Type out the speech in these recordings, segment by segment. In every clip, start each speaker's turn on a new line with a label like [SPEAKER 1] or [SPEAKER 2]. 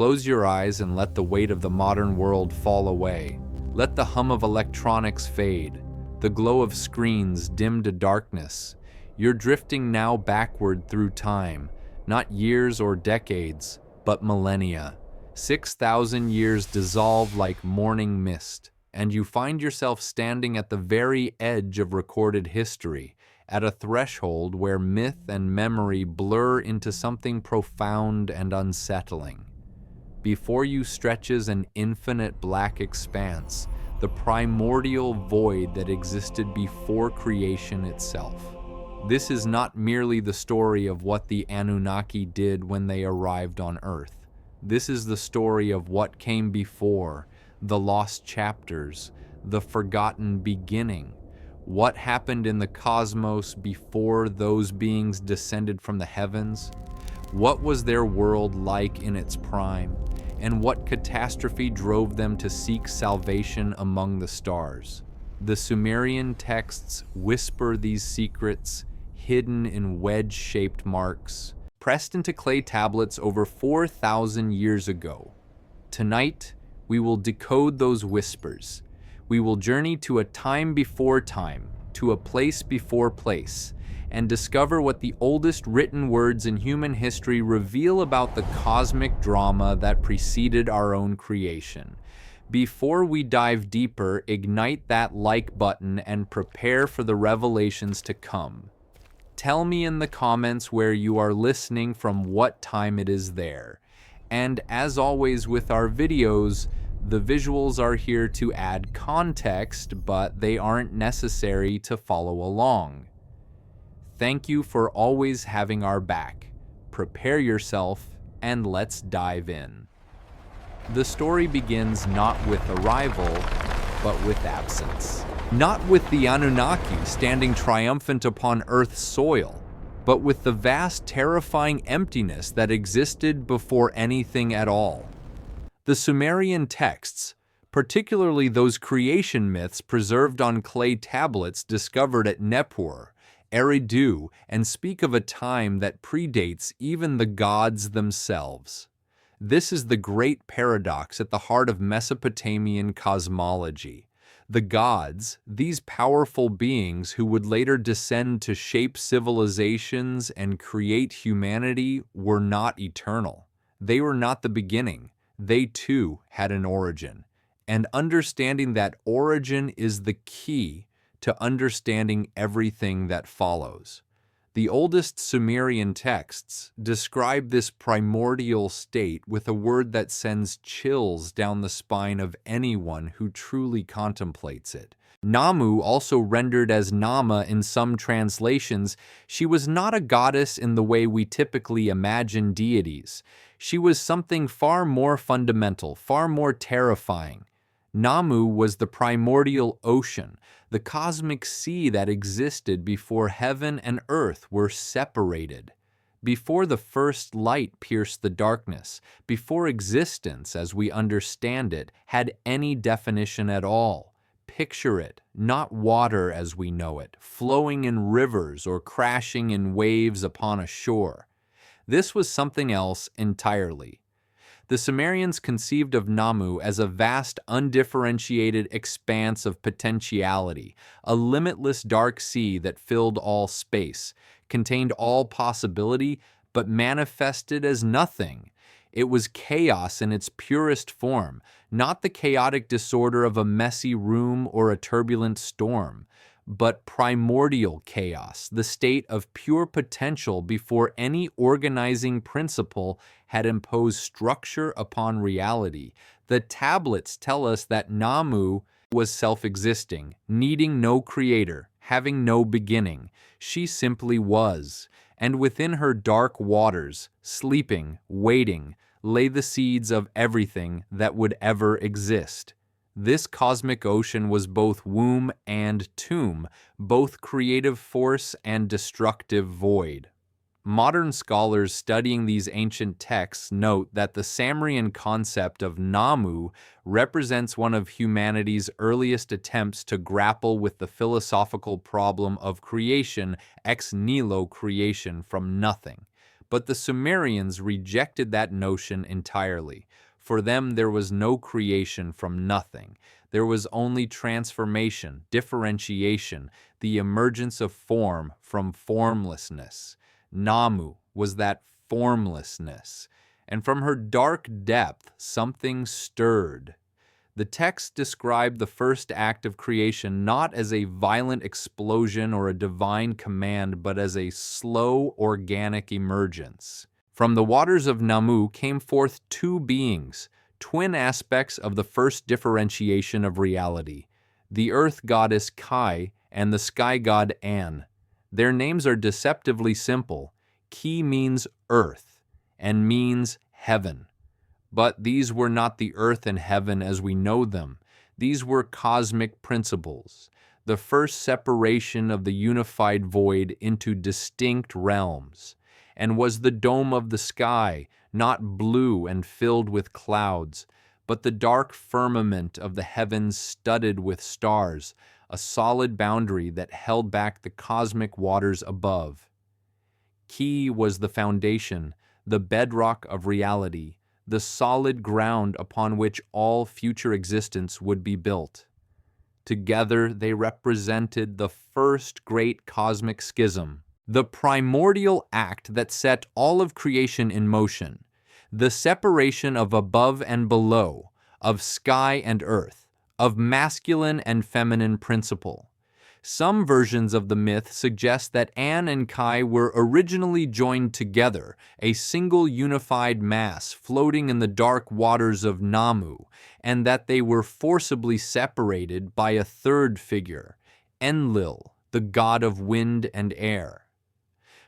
[SPEAKER 1] Close your eyes and let the weight of the modern world fall away. Let the hum of electronics fade, the glow of screens dim to darkness. You're drifting now backward through time, not years or decades, but millennia. 6,000 years dissolve like morning mist, and you find yourself standing at the very edge of recorded history, at a threshold where myth and memory blur into something profound and unsettling. Before you stretches an infinite black expanse, the primordial void that existed before creation itself. This is not merely the story of what the Anunnaki did when they arrived on Earth. This is the story of what came before, the lost chapters, the forgotten beginning. What happened in the cosmos before those beings descended from the heavens? What was their world like in its prime? And what catastrophe drove them to seek salvation among the stars? The Sumerian texts whisper these secrets, hidden in wedge-shaped marks, pressed into clay tablets over 4,000 years ago. Tonight, we will decode those whispers. We will journey to a time before time, to a place before place, and discover what the oldest written words in human history reveal about the cosmic drama that preceded our own creation. Before we dive deeper, ignite that like button and prepare for the revelations to come. Tell me in the comments where you are listening, from what time it is there. And as always with our videos, the visuals are here to add context, but they aren't necessary to follow along. Thank you for always having our back. Prepare yourself and let's dive in. The story begins not with arrival, but with absence. Not with the Anunnaki standing triumphant upon Earth's soil, but with the vast, terrifying emptiness that existed before anything at all. The Sumerian texts, particularly those creation myths preserved on clay tablets discovered at Nippur, Eridu, and speak of a time that predates even the gods themselves. This is the great paradox at the heart of Mesopotamian cosmology. The gods, these powerful beings who would later descend to shape civilizations and create humanity, were not eternal. They were not the beginning. They too had an origin. And understanding that origin is the key to understanding everything that follows. The oldest Sumerian texts describe this primordial state with a word that sends chills down the spine of anyone who truly contemplates it. Namu, also rendered as Nama in some translations, she was not a goddess in the way we typically imagine deities. She was something far more fundamental, far more terrifying. Namu was the primordial ocean, the cosmic sea that existed before heaven and earth were separated, before the first light pierced the darkness, before existence, as we understand it, had any definition at all. Picture it, not water as we know it, flowing in rivers or crashing in waves upon a shore. This was something else entirely. The Sumerians conceived of Namu as a vast, undifferentiated expanse of potentiality, a limitless dark sea that filled all space, contained all possibility, but manifested as nothing. It was chaos in its purest form, not the chaotic disorder of a messy room or a turbulent storm, but primordial chaos, the state of pure potential before any organizing principle had imposed structure upon reality. The tablets tell us that Namu was self-existing, needing no creator, having no beginning. She simply was, and within her dark waters, sleeping, waiting, lay the seeds of everything that would ever exist. This cosmic ocean was both womb and tomb, both creative force and destructive void. Modern scholars studying these ancient texts note that the Sumerian concept of Namu represents one of humanity's earliest attempts to grapple with the philosophical problem of creation, ex nihilo creation from nothing. But the Sumerians rejected that notion entirely. For them, there was no creation from nothing. There was only transformation, differentiation, the emergence of form from formlessness. Namu was that formlessness. And from her dark depth, something stirred. The text described the first act of creation not as a violent explosion or a divine command, but as a slow, organic emergence. From the waters of Namu came forth two beings, twin aspects of the first differentiation of reality, the earth goddess Kai and the sky god An. Their names are deceptively simple. Ki means earth and means heaven. But these were not the earth and heaven as we know them. These were cosmic principles, the first separation of the unified void into distinct realms. And was the dome of the sky, not blue and filled with clouds, but the dark firmament of the heavens studded with stars, a solid boundary that held back the cosmic waters above. Ki was the foundation, the bedrock of reality, the solid ground upon which all future existence would be built. Together they represented the first great cosmic schism, the primordial act that set all of creation in motion, the separation of above and below, of sky and earth, of masculine and feminine principle. Some versions of the myth suggest that An and Kai were originally joined together, a single unified mass floating in the dark waters of Namu, and that they were forcibly separated by a third figure, Enlil, the god of wind and air.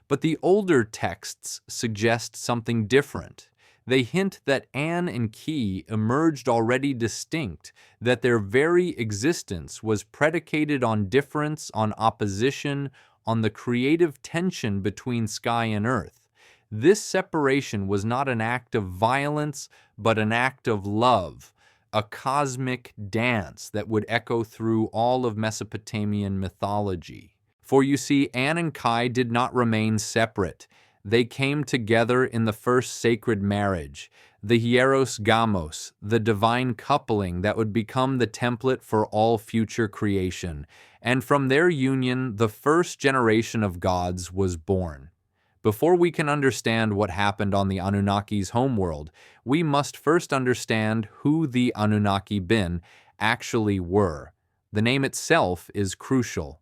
[SPEAKER 1] But the older texts suggest something different. They hint that An and Ki emerged already distinct, that their very existence was predicated on difference, on opposition, on the creative tension between sky and earth. This separation was not an act of violence, but an act of love, a cosmic dance that would echo through all of Mesopotamian mythology. For you see, An and Kai did not remain separate. They came together in the first sacred marriage, the hieros gamos, the divine coupling that would become the template for all future creation. And from their union, the first generation of gods was born. Before we can understand what happened on the Anunnaki's homeworld, we must first understand who the Anunnaki bin actually were. The name itself is crucial.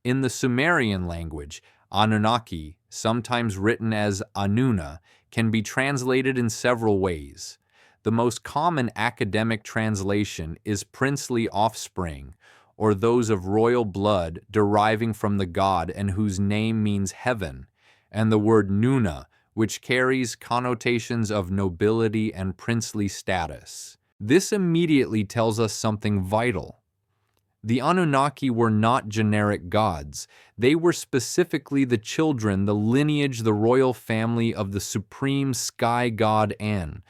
[SPEAKER 1] In the Sumerian language, Anunnaki, sometimes written as Anuna, can be translated in several ways. The most common academic translation is princely offspring, or those of royal blood deriving from the god and whose name means heaven, and the word Nuna, which carries connotations of nobility and princely status. This immediately tells us something vital. The Anunnaki were not generic gods. They were specifically the children, the lineage, the royal family of the supreme sky god An.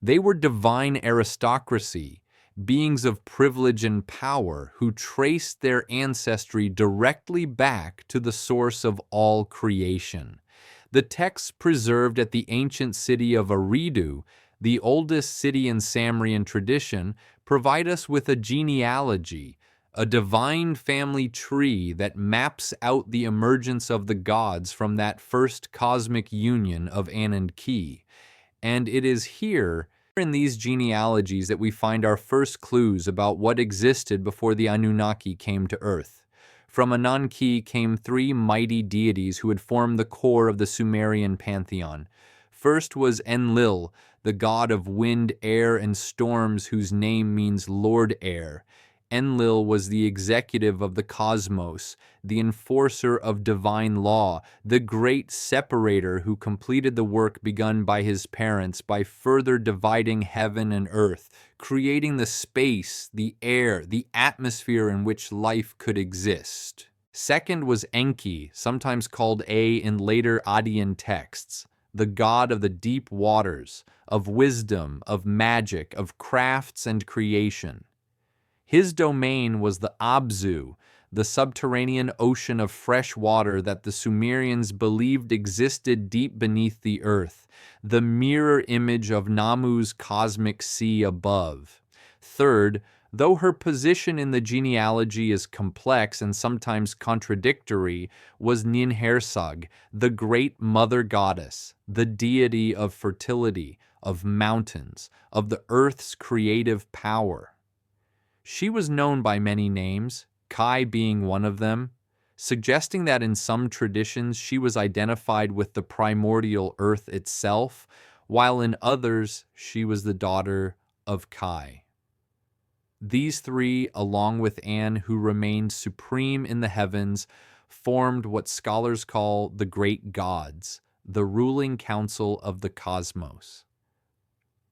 [SPEAKER 1] They were divine aristocracy, beings of privilege and power who traced their ancestry directly back to the source of all creation. The texts preserved at the ancient city of Eridu, the oldest city in Sumerian tradition, provide us with a genealogy, a divine family tree that maps out the emergence of the gods from that first cosmic union of An and Ki. And it is here, in these genealogies, that we find our first clues about what existed before the Anunnaki came to Earth. From Anan-Ki came three mighty deities who had formed the core of the Sumerian pantheon. First was Enlil, the god of wind, air, and storms, whose name means Lord Air. Enlil was the executive of the cosmos, the enforcer of divine law, the great separator who completed the work begun by his parents by further dividing heaven and earth, creating the space, the air, the atmosphere in which life could exist. Second was Enki, sometimes called A in later Adian texts, the god of the deep waters, of wisdom, of magic, of crafts and creation. His domain was the Abzu, the subterranean ocean of fresh water that the Sumerians believed existed deep beneath the earth, the mirror image of Namu's cosmic sea above. Third, though her position in the genealogy is complex and sometimes contradictory, was Ninhursag, the great mother goddess, the deity of fertility, of mountains, of the earth's creative power. She was known by many names, Kai being one of them, suggesting that in some traditions she was identified with the primordial earth itself, while in others she was the daughter of Kai. These three, along with An, who remained supreme in the heavens, formed what scholars call the great gods, the ruling council of the cosmos.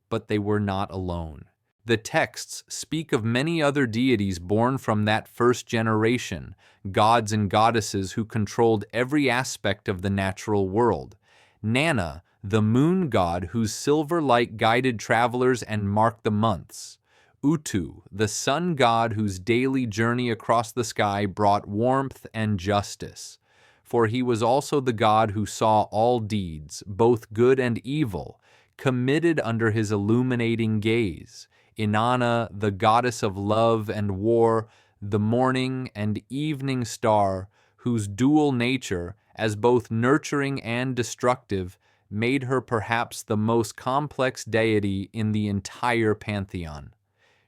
[SPEAKER 1] But they were not alone. The texts speak of many other deities born from that first generation, gods and goddesses who controlled every aspect of the natural world. Nana, the moon god whose silver light guided travelers and marked the months. Utu, the sun god whose daily journey across the sky brought warmth and justice. For he was also the god who saw all deeds, both good and evil, committed under his illuminating gaze. Inanna, the goddess of love and war, the morning and evening star, whose dual nature, as both nurturing and destructive, made her perhaps the most complex deity in the entire pantheon.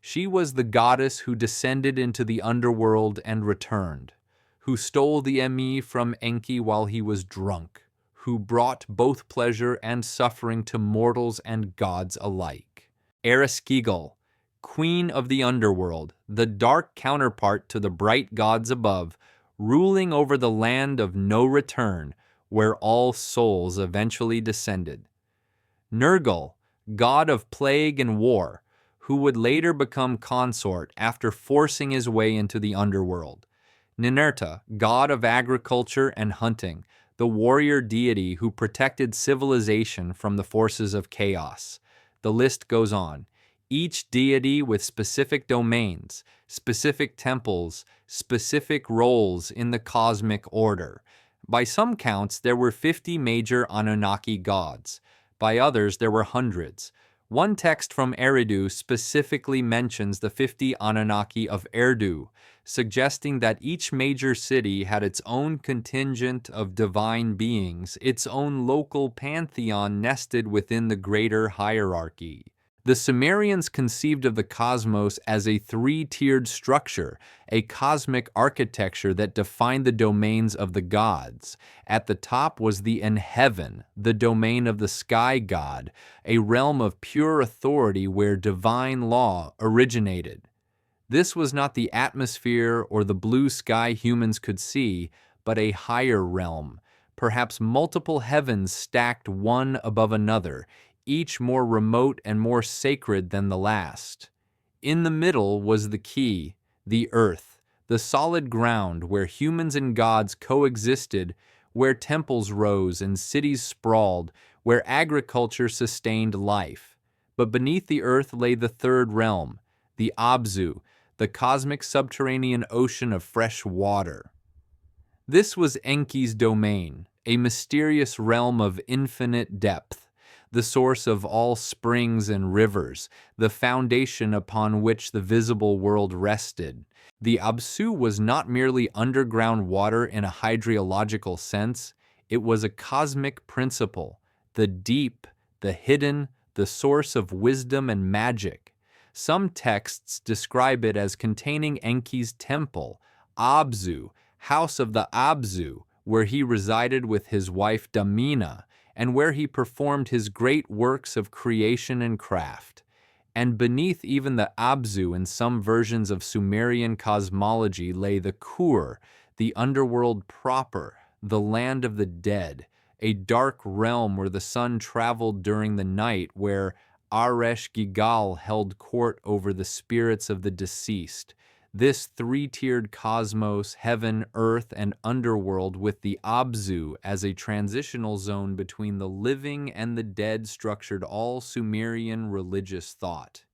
[SPEAKER 1] She was the goddess who descended into the underworld and returned, who stole the Emi from Enki while he was drunk, who brought both pleasure and suffering to mortals and gods alike. Erasure, queen of the underworld, the dark counterpart to the bright gods above, ruling over the land of no return, where all souls eventually descended. Nergal, god of plague and war, who would later become consort after forcing his way into the underworld. Ninurta, god of agriculture and hunting, the warrior deity who protected civilization from the forces of chaos. The list goes on. Each deity with specific domains, specific temples, specific roles in the cosmic order. By some counts, there were 50 major Anunnaki gods. By others, there were hundreds. One text from Eridu specifically mentions the 50 Anunnaki of Erdu, suggesting that each major city had its own contingent of divine beings, its own local pantheon nested within the greater hierarchy. The Sumerians conceived of the cosmos as a three-tiered structure, a cosmic architecture that defined the domains of the gods. At the top was the Enheaven, the domain of the sky god, a realm of pure authority where divine law originated. This was not the atmosphere or the blue sky humans could see, but a higher realm, perhaps multiple heavens stacked one above another, each more remote and more sacred than the last. In the middle was the key, the earth, the solid ground where humans and gods coexisted, where temples rose and cities sprawled, where agriculture sustained life. But beneath the earth lay the third realm, the Abzu, the cosmic subterranean ocean of fresh water. This was Enki's domain, a mysterious realm of infinite depth, the source of all springs and rivers, the foundation upon which the visible world rested. The Absu was not merely underground water in a hydrological sense, it was a cosmic principle, the deep, the hidden, the source of wisdom and magic. Some texts describe it as containing Enki's temple, Abzu, house of the Abzu, where he resided with his wife Damina, and where he performed his great works of creation and craft. And beneath even the Abzu in some versions of Sumerian cosmology lay the Kur, the underworld proper, the land of the dead, a dark realm where the sun traveled during the night, where Aresh Gigal held court over the spirits of the deceased. This three-tiered cosmos, heaven, earth, and underworld with the Abzu as a transitional zone between the living and the dead structured all Sumerian religious thought.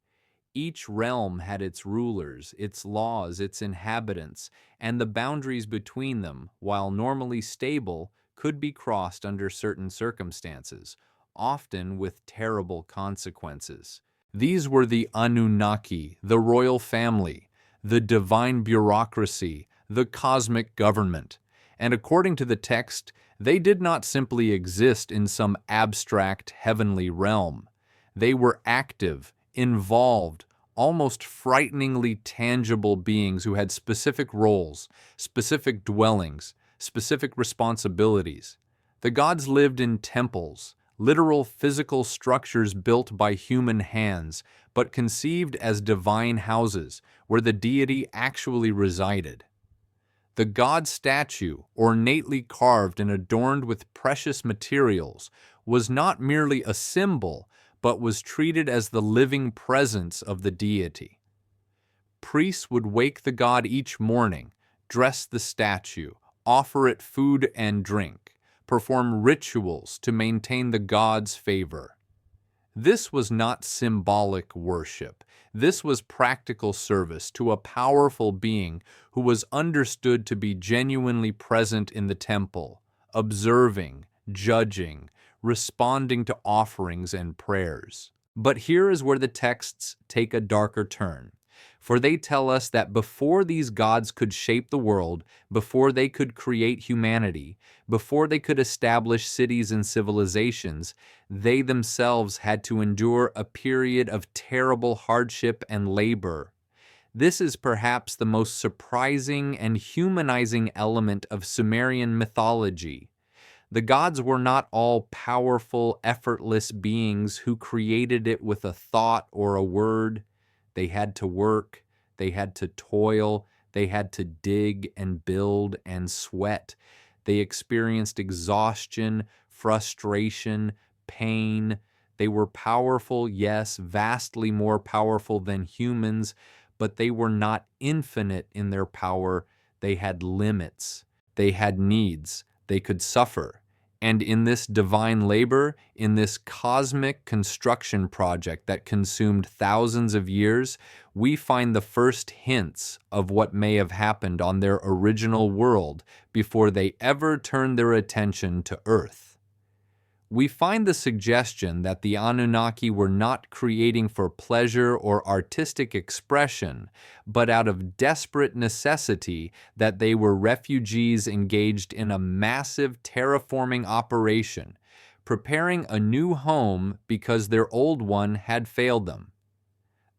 [SPEAKER 1] Each realm had its rulers, its laws, its inhabitants, and the boundaries between them, while normally stable, could be crossed under certain circumstances, often with terrible consequences. These were the Anunnaki, the royal family, the divine bureaucracy, the cosmic government. And according to the text, they did not simply exist in some abstract heavenly realm. They were active, involved, almost frighteningly tangible beings who had specific roles, specific dwellings, specific responsibilities. The gods lived in temples, literal physical structures built by human hands, but conceived as divine houses where the deity actually resided. The god statue, ornately carved and adorned with precious materials, was not merely a symbol, but was treated as the living presence of the deity. Priests would wake the god each morning, dress the statue, offer it food and drink, perform rituals to maintain the god's favor. This was not symbolic worship. This was practical service to a powerful being who was understood to be genuinely present in the temple, observing, judging, responding to offerings and prayers. But here is where the texts take a darker turn. For they tell us that before these gods could shape the world, before they could create humanity, before they could establish cities and civilizations, they themselves had to endure a period of terrible hardship and labor. This is perhaps the most surprising and humanizing element of Sumerian mythology. The gods were not all powerful, effortless beings who created it with a thought or a word. They had to work, they had to toil, they had to dig and build and sweat. They experienced exhaustion, frustration, pain. They were powerful, yes, vastly more powerful than humans, but they were not infinite in their power. They had limits. They had needs. They could suffer. And in this divine labor, in this cosmic construction project that consumed thousands of years, we find the first hints of what may have happened on their original world before they ever turned their attention to Earth. We find the suggestion that the Anunnaki were not creating for pleasure or artistic expression, but out of desperate necessity, that they were refugees engaged in a massive terraforming operation, preparing a new home because their old one had failed them.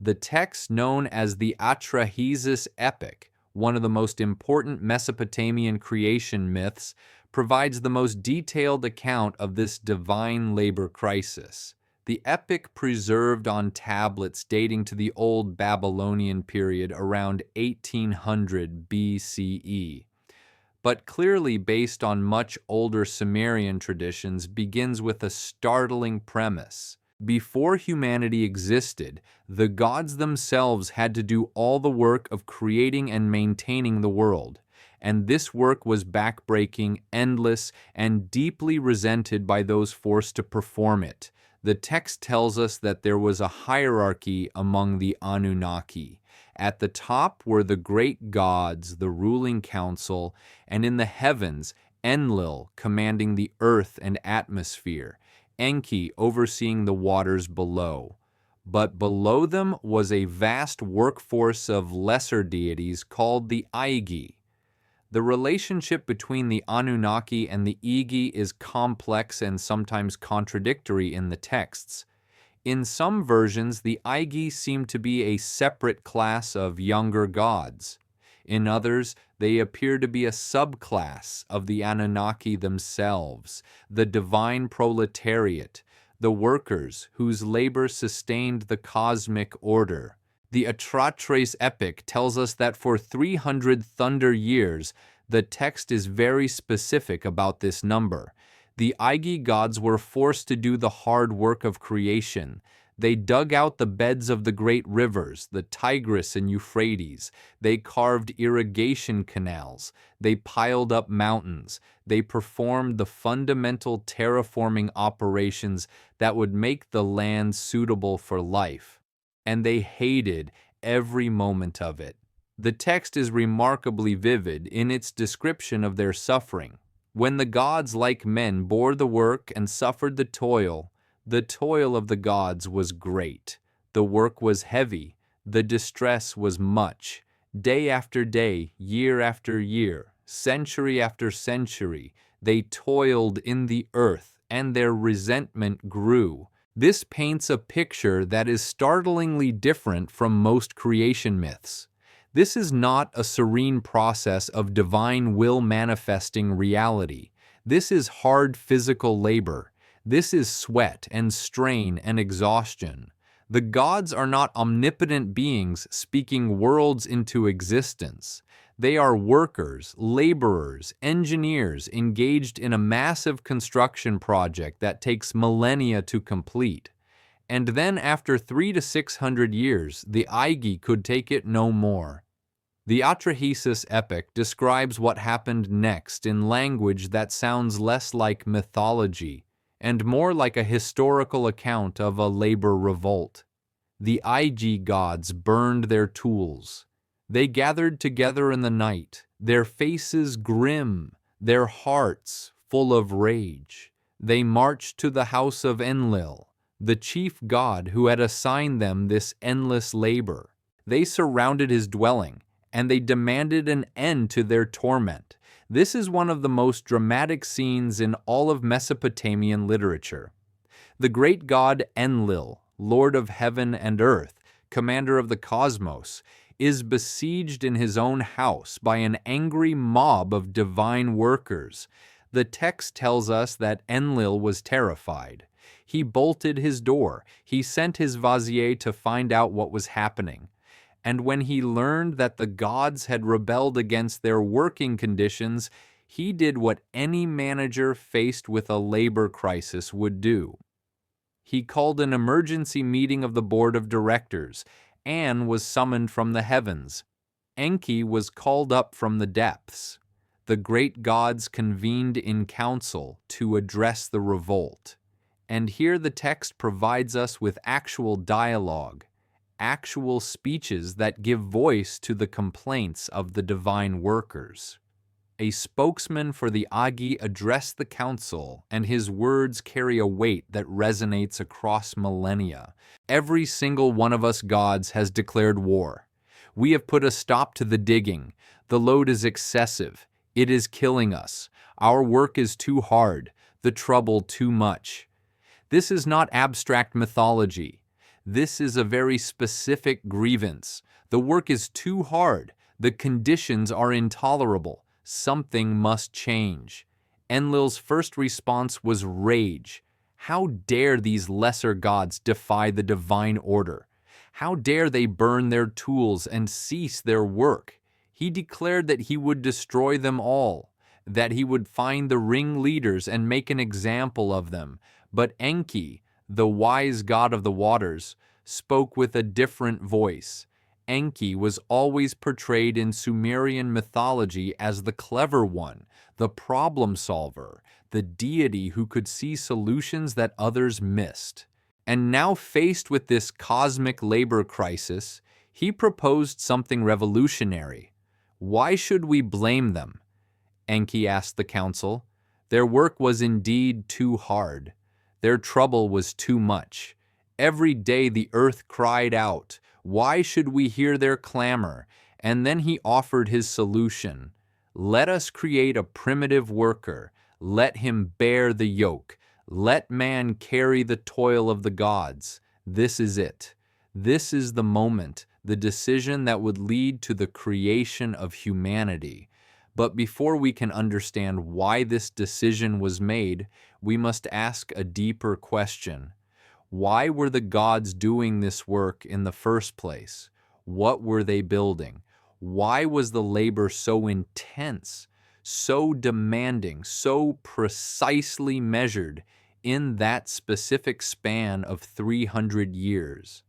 [SPEAKER 1] The text known as the Atrahasis epic, one of the most important Mesopotamian creation myths, provides the most detailed account of this divine labor crisis. The epic, preserved on tablets dating to the Old Babylonian period around 1800 BCE, but clearly based on much older Sumerian traditions, begins with a startling premise. Before humanity existed, the gods themselves had to do all the work of creating and maintaining the world. And this work was backbreaking, endless, and deeply resented by those forced to perform it. The text tells us that there was a hierarchy among the Anunnaki. At the top were the great gods, the ruling council, and in the heavens, Enlil commanding the earth and atmosphere, Enki overseeing the waters below. But below them was a vast workforce of lesser deities called the Aigi. The relationship between the Anunnaki and the Igi is complex and sometimes contradictory in the texts. In some versions, the Igi seem to be a separate class of younger gods. In others, they appear to be a subclass of the Anunnaki themselves, the divine proletariat, the workers whose labor sustained the cosmic order. The Atrahasis epic tells us that for 300 thunder years, the text is very specific about this number. The Igi gods were forced to do the hard work of creation. They dug out the beds of the great rivers, the Tigris and Euphrates. They carved irrigation canals. They piled up mountains. They performed the fundamental terraforming operations that would make the land suitable for life. and they hated every moment of it. The text is remarkably vivid in its description of their suffering. When the gods, like men, bore the work and suffered the toil of the gods was great. The work was heavy, the distress was much. Day after day, year after year, century after century, they toiled in the earth, and their resentment grew. This paints a picture that is startlingly different from most creation myths. This is not a serene process of divine will manifesting reality. This is hard physical labor. This is sweat and strain and exhaustion. The gods are not omnipotent beings speaking worlds into existence. They are workers, laborers, engineers engaged in a massive construction project that takes millennia to complete. And then after 300 to 600 years, the Igi could take it no more. The Atrahasis epic describes what happened next in language that sounds less like mythology and more like a historical account of a labor revolt. The Igi gods burned their tools. They gathered together in the night, their faces grim, their hearts full of rage. They marched to the house of Enlil, the chief god who had assigned them this endless labor. They surrounded his dwelling, and they demanded an end to their torment. This is one of the most dramatic scenes in all of Mesopotamian literature. The great god Enlil, Lord of heaven and earth, commander of the cosmos, is besieged in his own house by an angry mob of divine workers. The text tells us that Enlil was terrified. He bolted his door. He sent his vizier to find out what was happening. And when he learned that the gods had rebelled against their working conditions, he did what any manager faced with a labor crisis would do. He called an emergency meeting of the board of directors. An was summoned from the heavens. Enki was called up from the depths. The great gods convened in council to address the revolt. And here the text provides us with actual dialogue, actual speeches that give voice to the complaints of the divine workers. A spokesman for the Agi addressed the council, and his words carry a weight that resonates across millennia. Every single one of us gods has declared war. We have put a stop to the digging. The load is excessive. It is killing us. Our work is too hard. The trouble too much. This is not abstract mythology. This is a very specific grievance. The work is too hard. The conditions are intolerable. Something must change. Enlil's first response was rage. How dare these lesser gods defy the divine order? How dare they burn their tools and cease their work? He declared that he would destroy them all, that he would find the ringleaders and make an example of them. But Enki, the wise god of the waters, spoke with a different voice. Enki was always portrayed in Sumerian mythology as the clever one, the problem solver, the deity who could see solutions that others missed. And now faced with this cosmic labor crisis, he proposed something revolutionary. Why should we blame them? Enki asked the council. Their work was indeed too hard. Their trouble was too much. Every day the earth cried out, "Why should we hear their clamor?" And then he offered his solution. Let us create a primitive worker. Let him bear the yoke. Let man carry the toil of the gods. This is it. This is the moment, the decision that would lead to the creation of humanity. But before we can understand why this decision was made, we must ask a deeper question. Why were the gods doing this work in the first place? What were they building? Why was the labor so intense, so demanding, so precisely measured in that specific span of 300 years?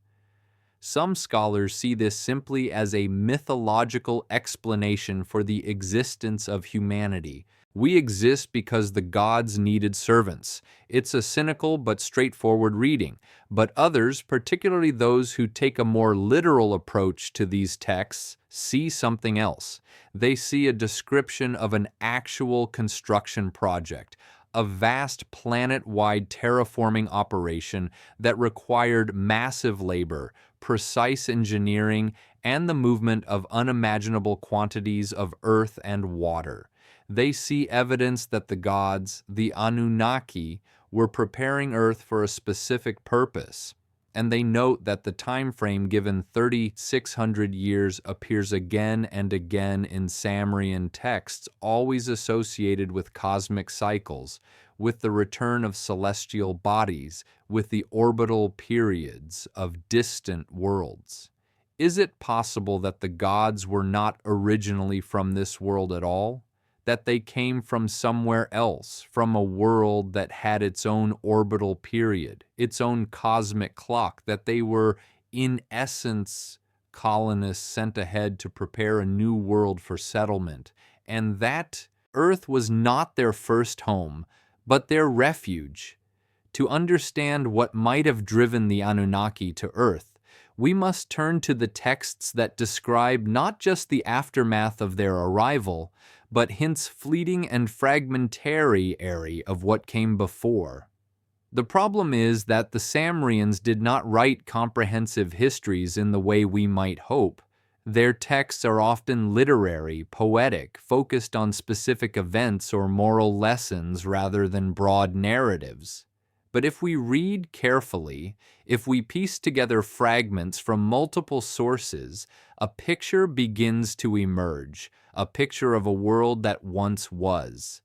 [SPEAKER 1] Some scholars see this simply as a mythological explanation for the existence of humanity. We exist because the gods needed servants. It's a cynical but straightforward reading, but others, particularly those who take a more literal approach to these texts, see something else. They see a description of an actual construction project, a vast planet-wide terraforming operation that required massive labor, precise engineering, and the movement of unimaginable quantities of earth and water. They see evidence that the gods, the Anunnaki, were preparing Earth for a specific purpose, and they note that the time frame given 3,600 years appears again and again in Sumerian texts, always associated with cosmic cycles, with the return of celestial bodies, with the orbital periods of distant worlds. Is it possible that the gods were not originally from this world at all? That they came from somewhere else, from a world that had its own orbital period, its own cosmic clock, that they were, in essence, colonists sent ahead to prepare a new world for settlement, and that Earth was not their first home, but their refuge. To understand what might have driven the Anunnaki to Earth, we must turn to the texts that describe not just the aftermath of their arrival, but hints fleeting and fragmentary of what came before. The problem is that the Sumerians did not write comprehensive histories in the way we might hope. Their texts are often literary, poetic, focused on specific events or moral lessons rather than broad narratives. But if we read carefully, if we piece together fragments from multiple sources, a picture begins to emerge, a picture of a world that once was.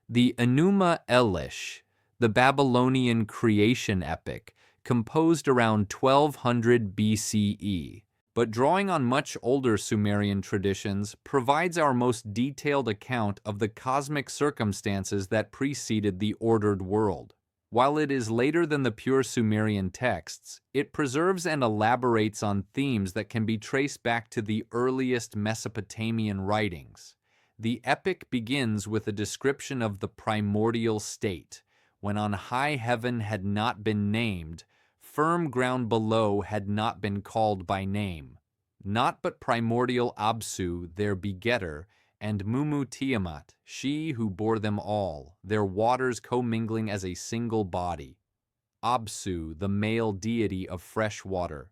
[SPEAKER 1] The Enuma Elish, the Babylonian creation epic, composed around 1200 BCE, but drawing on much older Sumerian traditions, provides our most detailed account of the cosmic circumstances that preceded the ordered world. While it is later than the pure Sumerian texts, it preserves and elaborates on themes that can be traced back to the earliest Mesopotamian writings. The epic begins with a description of the primordial state, when on high heaven had not been named, firm ground below had not been called by name. Not but primordial Absu, their begetter, and Mumu Tiamat, she who bore them all, their waters commingling as a single body. Absu, the male deity of fresh water.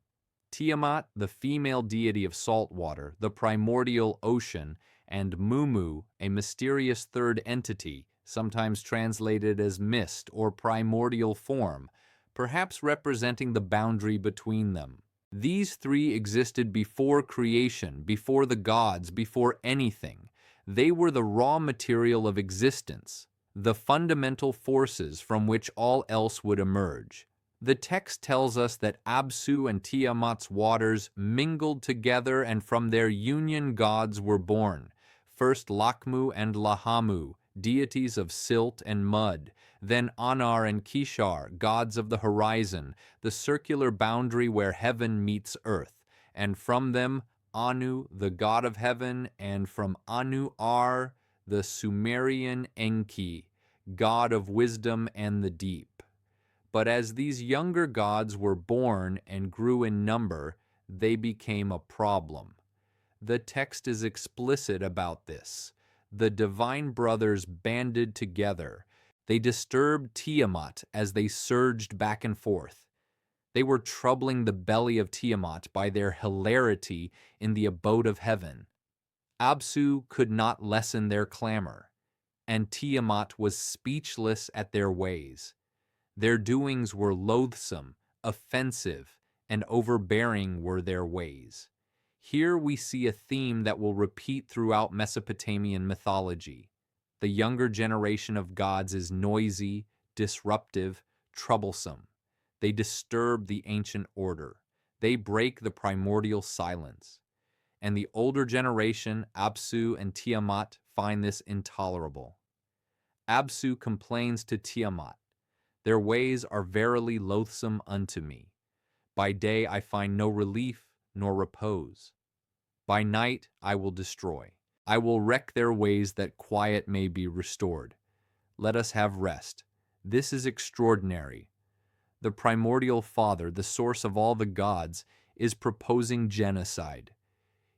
[SPEAKER 1] Tiamat, the female deity of salt water, the primordial ocean, and Mumu, a mysterious third entity, sometimes translated as mist or primordial form, perhaps representing the boundary between them. These three existed before creation, before the gods, before anything. They were the raw material of existence, the fundamental forces from which all else would emerge. The text tells us that Absu and Tiamat's waters mingled together, and from their union gods were born. First Lakmu and Lahamu, deities of silt and mud, then Anar and Kishar, gods of the horizon, the circular boundary where heaven meets earth, and from them Anu, the god of heaven, and from Anu-Ar, the Sumerian Enki, god of wisdom and the deep. But as these younger gods were born and grew in number, they became a problem. The text is explicit about this. The divine brothers banded together. They disturbed Tiamat as they surged back and forth. They were troubling the belly of Tiamat by their hilarity in the abode of heaven. Absu could not lessen their clamor, and Tiamat was speechless at their ways. Their doings were loathsome, offensive, and overbearing were their ways. Here we see a theme that will repeat throughout Mesopotamian mythology. The younger generation of gods is noisy, disruptive, troublesome. They disturb the ancient order. They break the primordial silence. And the older generation, Absu and Tiamat, find this intolerable. Absu complains to Tiamat, "Their ways are verily loathsome unto me. By day I find no relief nor repose. By night I will destroy. I will wreck their ways that quiet may be restored. Let us have rest. This is extraordinary. The primordial father, the source of all the gods, is proposing genocide.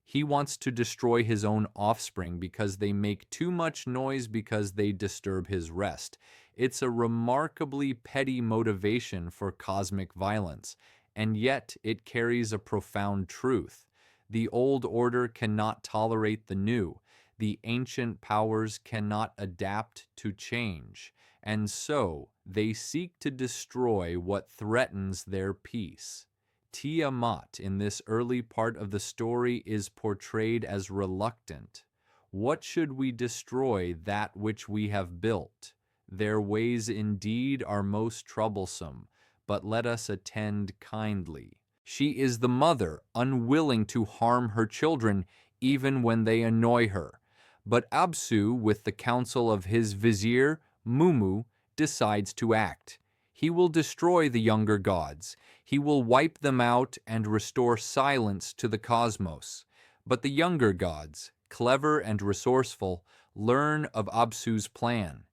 [SPEAKER 1] He wants to destroy his own offspring because they make too much noise because they disturb his rest. It's a remarkably petty motivation for cosmic violence, and yet it carries a profound truth. The old order cannot tolerate the new. The ancient powers cannot adapt to change, and so they seek to destroy what threatens their peace. Tiamat in this early part of the story is portrayed as reluctant. What should we destroy that which we have built? Their ways indeed are most troublesome, but let us attend kindly. She is the mother, unwilling to harm her children even when they annoy her. But Absu, with the counsel of his vizier, Mumu, decides to act. He will destroy the younger gods. He will wipe them out and restore silence to the cosmos. But the younger gods, clever and resourceful, learn of Absu's plan.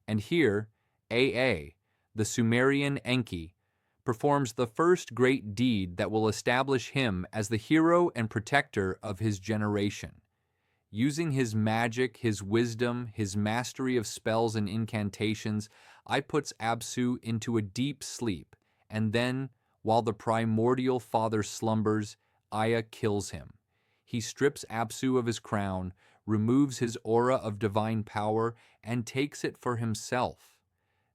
[SPEAKER 1] And here, Aa, the Sumerian Enki, performs the first great deed that will establish him as the hero and protector of his generation. Using his magic, his wisdom, his mastery of spells and incantations, I puts Absu into a deep sleep, and then, while the primordial father slumbers, Aya kills him. He strips Absu of his crown, removes his aura of divine power, and takes it for himself.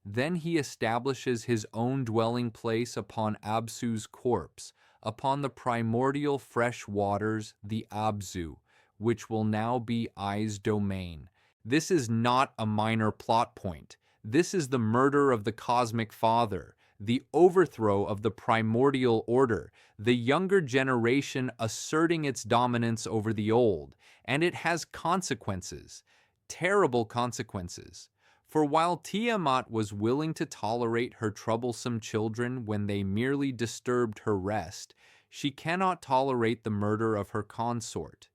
[SPEAKER 1] Then he establishes his own dwelling place upon Absu's corpse, upon the primordial fresh waters, the Abzu, which will now be Ai's domain. This is not a minor plot point. This is the murder of the cosmic father, the overthrow of the primordial order, the younger generation asserting its dominance over the old, and it has consequences, terrible consequences. For while Tiamat was willing to tolerate her troublesome children when they merely disturbed her rest, she cannot tolerate the murder of her consort.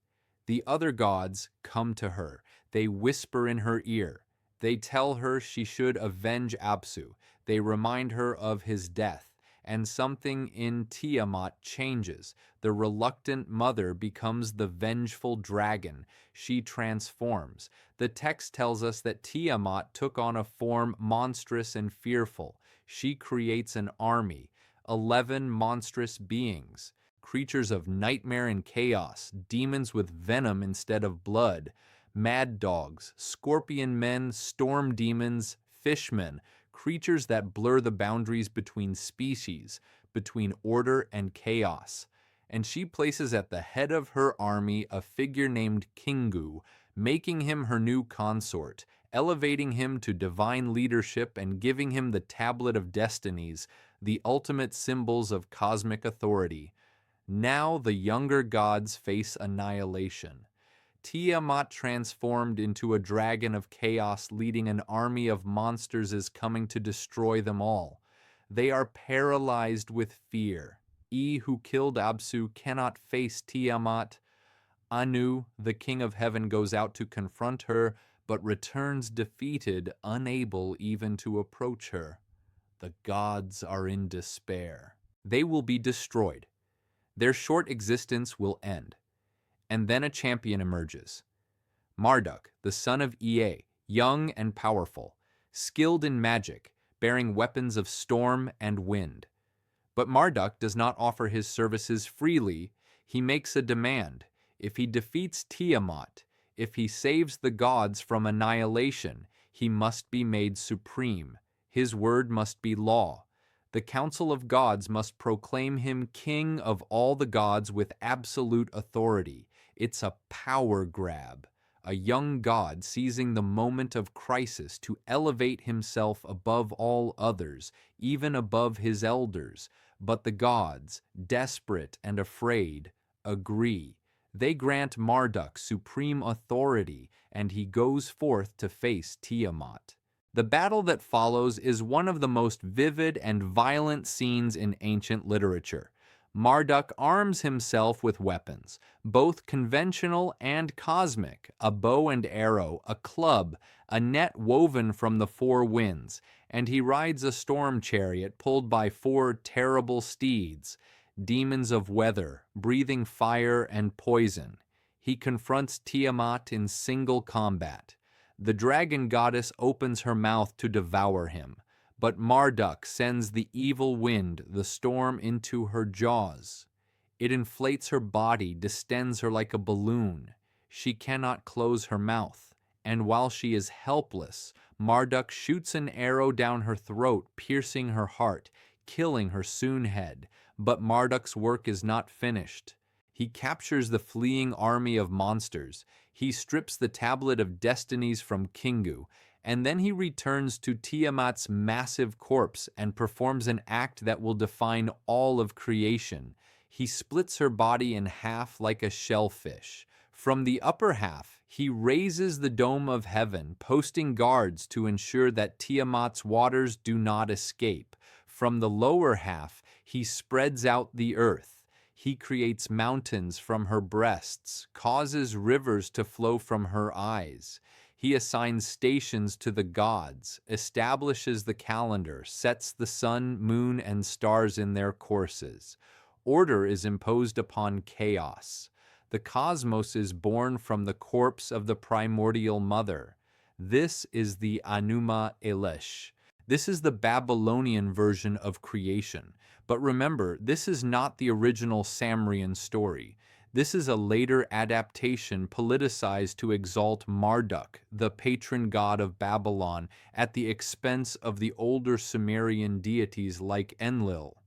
[SPEAKER 1] The other gods come to her. They whisper in her ear. They tell her she should avenge Absu. They remind her of his death. And something in Tiamat changes. The reluctant mother becomes the vengeful dragon. She transforms. The text tells us that Tiamat took on a form monstrous and fearful. She creates an army, 11 monstrous beings. Creatures of nightmare and chaos, demons with venom instead of blood, mad dogs, scorpion men, storm demons, fishmen, creatures that blur the boundaries between species, between order and chaos. And she places at the head of her army a figure named Kingu, making him her new consort, elevating him to divine leadership and giving him the Tablet of Destinies, the ultimate symbols of cosmic authority. Now the younger gods face annihilation. Tiamat, transformed into a dragon of chaos leading an army of monsters, is coming to destroy them all. They are paralyzed with fear. Who killed Absu, cannot face Tiamat. Anu, the king of heaven, goes out to confront her, but returns defeated, unable even to approach her. The gods are in despair. They will be destroyed. Their short existence will end. And then a champion emerges. Marduk, the son of Ea, young and powerful, skilled in magic, bearing weapons of storm and wind. But Marduk does not offer his services freely. He makes a demand. If he defeats Tiamat, if he saves the gods from annihilation, he must be made supreme. His word must be law. The council of gods must proclaim him king of all the gods with absolute authority. It's a power grab. A young god seizing the moment of crisis to elevate himself above all others, even above his elders. But the gods, desperate and afraid, agree. They grant Marduk supreme authority, and he goes forth to face Tiamat. The battle that follows is one of the most vivid and violent scenes in ancient literature. Marduk arms himself with weapons, both conventional and cosmic, a bow and arrow, a club, a net woven from the four winds, and he rides a storm chariot pulled by four terrible steeds, demons of weather, breathing fire and poison. He confronts Tiamat in single combat. The dragon goddess opens her mouth to devour him, but Marduk sends the evil wind, the storm, into her jaws. It inflates her body, distends her like a balloon. She cannot close her mouth, and while she is helpless, Marduk shoots an arrow down her throat, piercing her heart, killing her soon head. But Marduk's work is not finished. He captures the fleeing army of monsters. He strips the tablet of destinies from Kingu, and then he returns to Tiamat's massive corpse and performs an act that will define all of creation. He splits her body in half like a shellfish. From the upper half, he raises the dome of heaven, posting guards to ensure that Tiamat's waters do not escape. From the lower half, he spreads out the earth. He creates mountains from her breasts, causes rivers to flow from her eyes. He assigns stations to the gods, establishes the calendar, sets the sun, moon, and stars in their courses. Order is imposed upon chaos. The cosmos is born from the corpse of the primordial mother. This is the Enuma Elish. This is the Babylonian version of creation. But remember, this is not the original Sumerian story. This is a later adaptation politicized to exalt Marduk, the patron god of Babylon, at the expense of the older Sumerian deities like Enlil.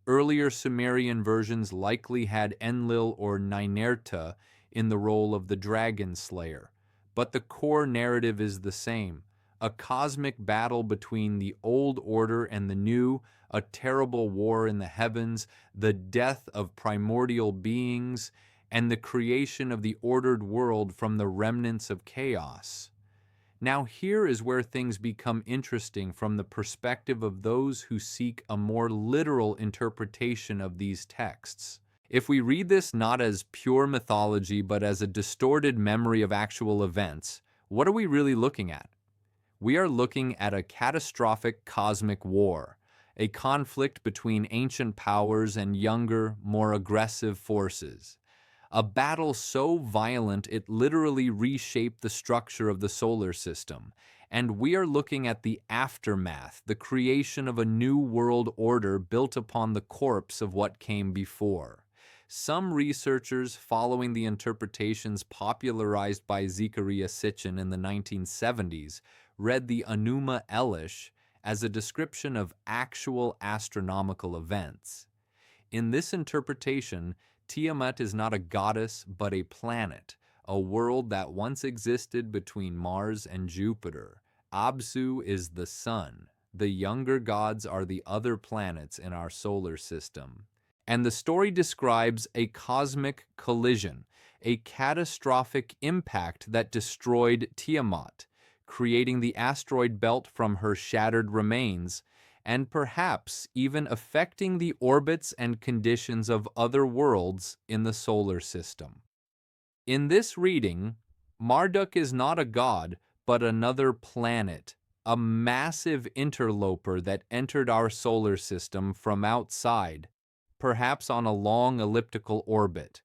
[SPEAKER 1] Earlier Sumerian versions likely had Enlil or Ninurta in the role of the dragon slayer. But the core narrative is the same. A cosmic battle between the old order and the new, a terrible war in the heavens, the death of primordial beings, and the creation of the ordered world from the remnants of chaos. Now here is where things become interesting from the perspective of those who seek a more literal interpretation of these texts. If we read this not as pure mythology but as a distorted memory of actual events, what are we really looking at? We are looking at a catastrophic cosmic war, a conflict between ancient powers and younger, more aggressive forces. A battle so violent it literally reshaped the structure of the solar system. And we are looking at the aftermath, the creation of a new world order built upon the corpse of what came before. Some researchers, following the interpretations popularized by Zecharia Sitchin in the 1970s, read the Enuma Elish as a description of actual astronomical events. In this interpretation, Tiamat is not a goddess but a planet, a world that once existed between Mars and Jupiter. Absu is the sun. The younger gods are the other planets in our solar system. And the story describes a cosmic collision, a catastrophic impact that destroyed Tiamat, creating the asteroid belt from her shattered remains, and perhaps even affecting the orbits and conditions of other worlds in the solar system. In this reading, Marduk is not a god, but another planet, a massive interloper that entered our solar system from outside, perhaps on a long elliptical orbit.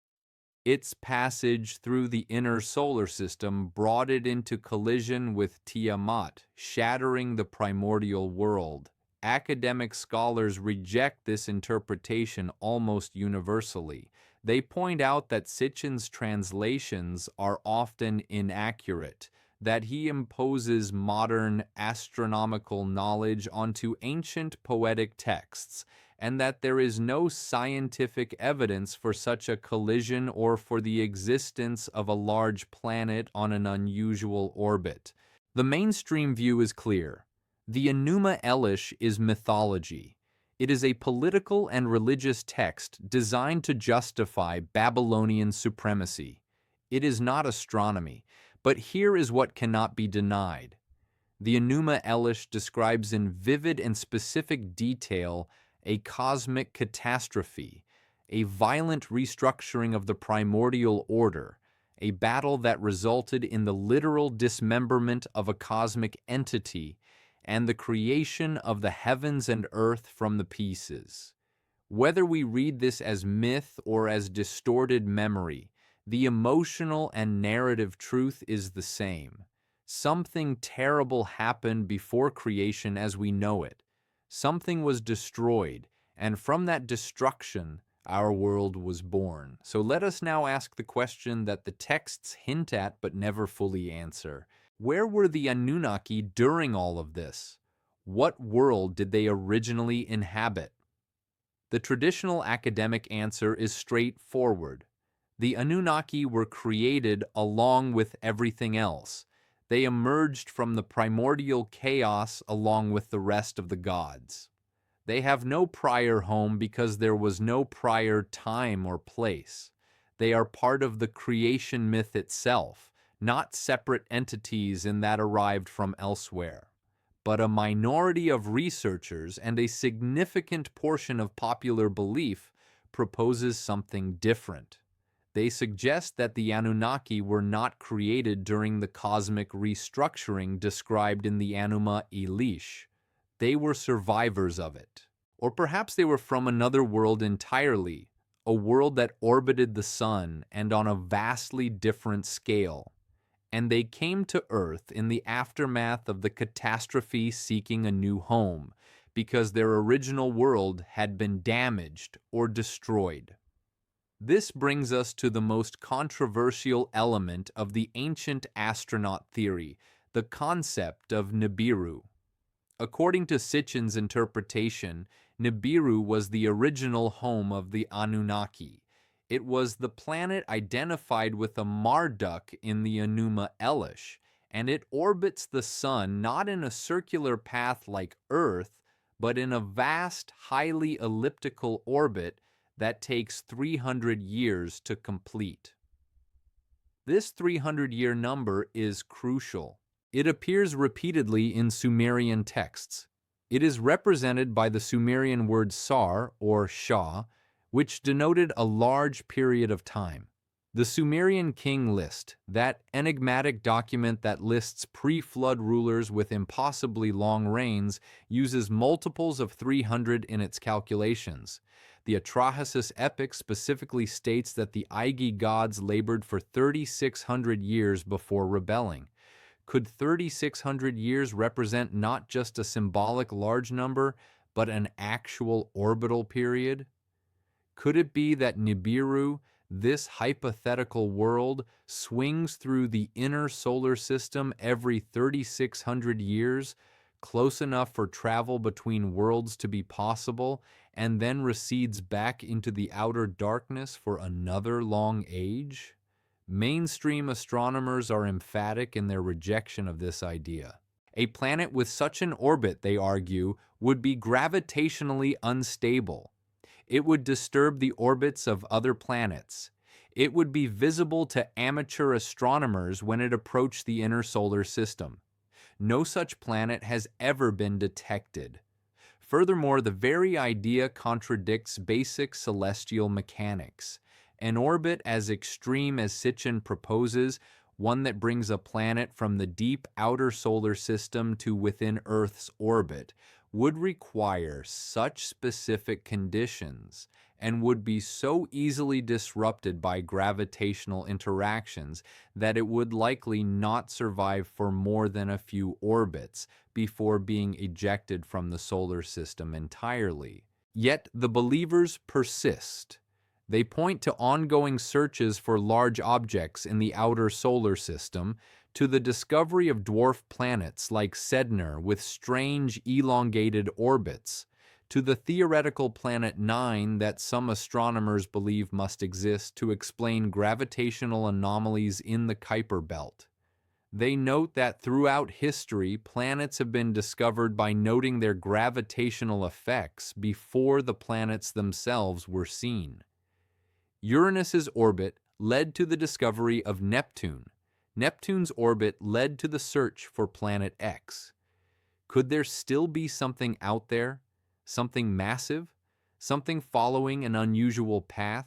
[SPEAKER 1] Its passage through the inner solar system brought it into collision with Tiamat, shattering the primordial world. Academic scholars reject this interpretation almost universally. They point out that Sitchin's translations are often inaccurate, that he imposes modern astronomical knowledge onto ancient poetic texts, and that there is no scientific evidence for such a collision or for the existence of a large planet on an unusual orbit. The mainstream view is clear. The Enuma Elish is mythology. It is a political and religious text designed to justify Babylonian supremacy. It is not astronomy, but here is what cannot be denied. The Enuma Elish describes in vivid and specific detail a cosmic catastrophe, a violent restructuring of the primordial order, a battle that resulted in the literal dismemberment of a cosmic entity and the creation of the heavens and earth from the pieces. Whether we read this as myth or as distorted memory, the emotional and narrative truth is the same. Something terrible happened before creation as we know it. Something was destroyed, and from that destruction, our world was born. So let us now ask the question that the texts hint at but never fully answer. Where were the Anunnaki during all of this? What world did they originally inhabit? The traditional academic answer is straightforward. The Anunnaki were created along with everything else. They emerged from the primordial chaos along with the rest of the gods. They have no prior home because there was no prior time or place. They are part of the creation myth itself, not separate entities in that arrived from elsewhere. But a minority of researchers and a significant portion of popular belief proposes something different. They suggest that the Anunnaki were not created during the cosmic restructuring described in the Enuma Elish. They were survivors of it. Or perhaps they were from another world entirely, a world that orbited the sun and on a vastly different scale. And they came to Earth in the aftermath of the catastrophe seeking a new home, because their original world had been damaged or destroyed. This brings us to the most controversial element of the ancient astronaut theory, the concept of Nibiru. According to Sitchin's interpretation, Nibiru was the original home of the Anunnaki. It was the planet identified with a Marduk in the Enuma Elish, and it orbits the sun not in a circular path like Earth, but in a vast, highly elliptical orbit that takes 300 years to complete. This 300-year number is crucial. It appears repeatedly in Sumerian texts. It is represented by the Sumerian word sar, or shah, which denoted a large period of time. The Sumerian king list, that enigmatic document that lists pre-flood rulers with impossibly long reigns, uses multiples of 300 in its calculations. The Atrahasis epic specifically states that the Igi gods labored for 3,600 years before rebelling. Could 3,600 years represent not just a symbolic large number, but an actual orbital period? Could it be that Nibiru, this hypothetical world, swings through the inner solar system every 3,600 years, close enough for travel between worlds to be possible, and then recedes back into the outer darkness for another long age? Mainstream astronomers are emphatic in their rejection of this idea. A planet with such an orbit, they argue, would be gravitationally unstable. It would disturb the orbits of other planets. It would be visible to amateur astronomers when it approached the inner solar system. No such planet has ever been detected. Furthermore, the very idea contradicts basic celestial mechanics. An orbit as extreme as Sitchin proposes, one that brings a planet from the deep outer solar system to within Earth's orbit, would require such specific conditions and would be so easily disrupted by gravitational interactions that it would likely not survive for more than a few orbits before being ejected from the solar system entirely. Yet the believers persist. They point to ongoing searches for large objects in the outer solar system, to the discovery of dwarf planets like Sedna with strange elongated orbits, to the theoretical planet 9 that some astronomers believe must exist to explain gravitational anomalies in the Kuiper belt. They note that throughout history, planets have been discovered by noting their gravitational effects before the planets themselves were seen. Uranus's orbit led to the discovery of Neptune. Neptune's orbit led to the search for Planet X. Could there still be something out there? Something massive? something following an unusual path,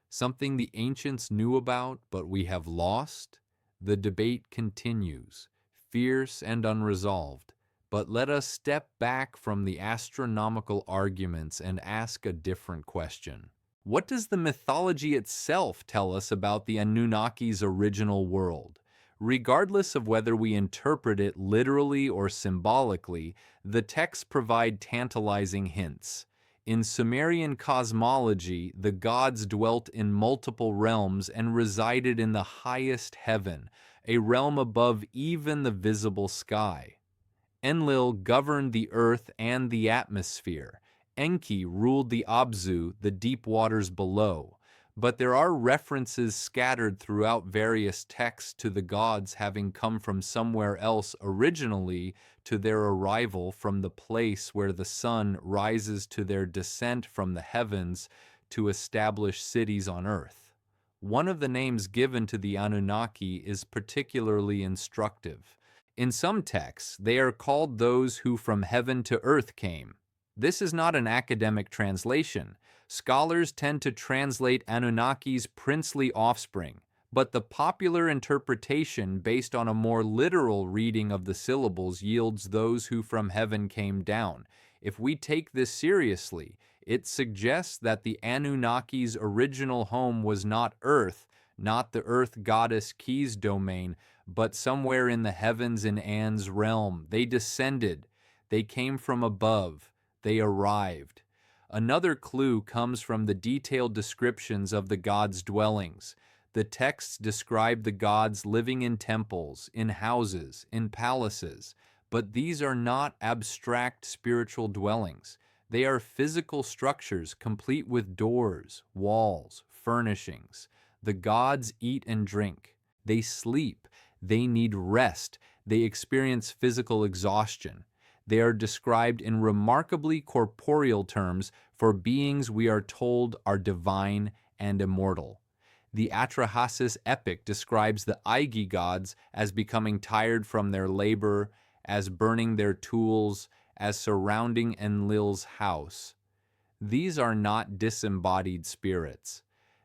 [SPEAKER 1] something the ancients knew about but we have lost? The debate continues, fierce and unresolved. But let us step back from the astronomical arguments and ask a different question. What does the mythology itself tell us about the Anunnaki's original world? Regardless of whether we interpret it literally or symbolically, the texts provide tantalizing hints. In Sumerian cosmology, the gods dwelt in multiple realms and resided in the highest heaven, a realm above even the visible sky. Enlil governed the earth and the atmosphere. Enki ruled the Abzu, the deep waters below. But there are references scattered throughout various texts to the gods having come from somewhere else originally to their arrival from the place where the sun rises to their descent from the heavens to establish cities on earth. One of the names given to the Anunnaki is particularly instructive. In some texts, they are called those who from heaven to earth came. This is not an academic translation. Scholars tend to translate Anunnaki's princely offspring, but the popular interpretation based on a more literal reading of the syllables yields those who from heaven came down. If we take this seriously, it suggests that the Anunnaki's original home was not Earth, not the Earth goddess Ki's domain, but somewhere in the heavens in An's realm. They descended. They came from above. They arrived. Another clue comes from the detailed descriptions of the gods' dwellings. The texts describe the gods living in temples, in houses, in palaces, but these are not abstract spiritual dwellings. They are physical structures complete with doors, walls, furnishings. The gods eat and drink. They sleep. They need rest. They experience physical exhaustion. They are described in remarkably corporeal terms for beings we are told are divine and immortal. The Atrahasis epic describes the Aigi gods as becoming tired from their labor, as burning their tools, as surrounding Enlil's house. These are not disembodied spirits.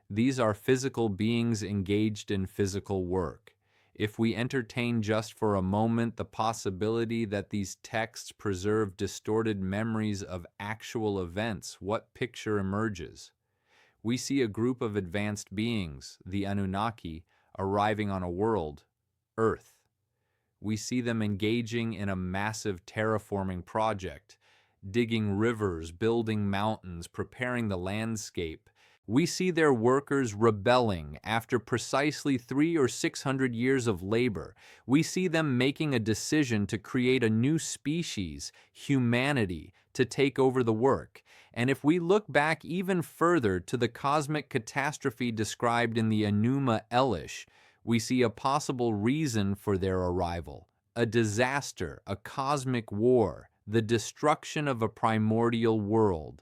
[SPEAKER 1] These are physical beings engaged in physical work. If we entertain just for a moment the possibility that these texts preserve distorted memories of actual events, what picture emerges? We see a group of advanced beings, the Anunnaki, arriving on a world, Earth. We see them engaging in a massive terraforming project, digging rivers, building mountains, preparing the landscape. We see their workers rebelling after precisely 300 or 600 years of labor. We see them making a decision to create a new species, humanity, to take over the work. And if we look back even further to the cosmic catastrophe described in the Enuma Elish, we see a possible reason for their arrival. A disaster, a cosmic war, the destruction of a primordial world.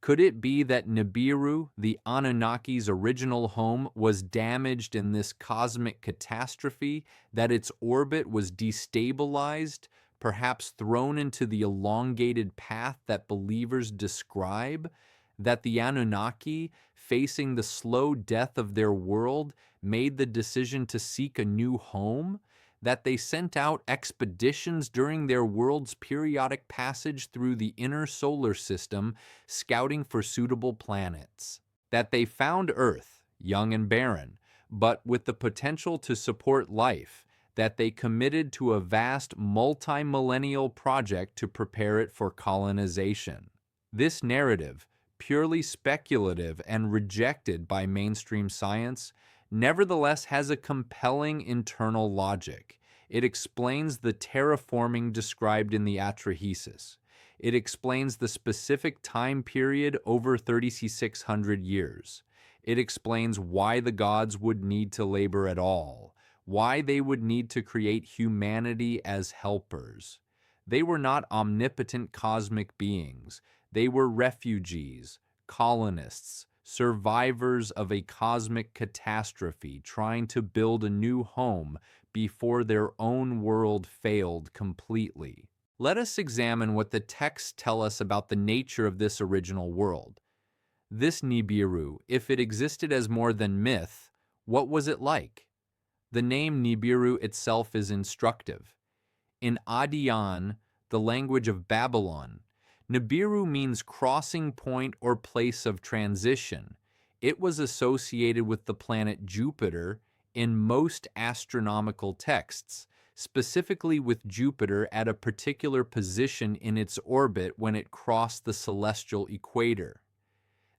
[SPEAKER 1] Could it be that Nibiru, the Anunnaki's original home, was damaged in this cosmic catastrophe, that its orbit was destabilized, perhaps thrown into the elongated path that believers describe? That the Anunnaki, facing the slow death of their world, made the decision to seek a new home? That they sent out expeditions during their world's periodic passage through the inner solar system, scouting for suitable planets. That they found Earth, young and barren, but with the potential to support life. That they committed to a vast multi-millennial project to prepare it for colonization. This narrative, purely speculative and rejected by mainstream science, nevertheless has a compelling internal logic. It explains the terraforming described in the Atrahasis. It explains the specific time period over 3,600 years. It explains why the gods would need to labor at all, why they would need to create humanity as helpers. They were not omnipotent cosmic beings. They were refugees, colonists, survivors of a cosmic catastrophe trying to build a new home before their own world failed completely. Let us examine what the texts tell us about the nature of this original world. This Nibiru, if it existed as more than myth, what was it like? The name Nibiru itself is instructive. In Adian, the language of Babylon, Nibiru means crossing point or place of transition. It was associated with the planet Jupiter in most astronomical texts, specifically with Jupiter at a particular position in its orbit when it crossed the celestial equator.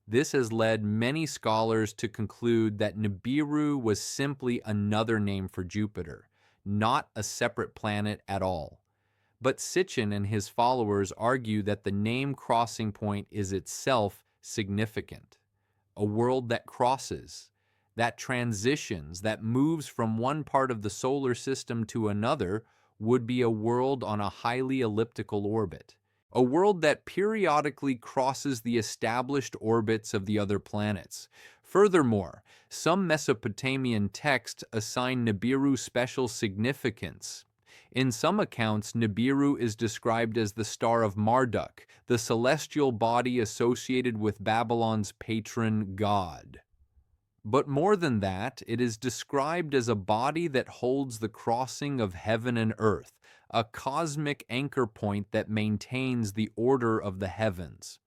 [SPEAKER 1] This has led many scholars to conclude that Nibiru was simply another name for Jupiter, not a separate planet at all. But Sitchin and his followers argue that the name crossing point is itself significant. A world that crosses, that transitions, that moves from one part of the solar system to another would be a world on a highly elliptical orbit. A world that periodically crosses the established orbits of the other planets. Furthermore, some Mesopotamian texts assign Nibiru special significance. In some accounts, Nibiru is described as the star of Marduk, the celestial body associated with Babylon's patron god. But more than that, it is described as a body that holds the crossing of heaven and earth, a cosmic anchor point that maintains the order of the heavens.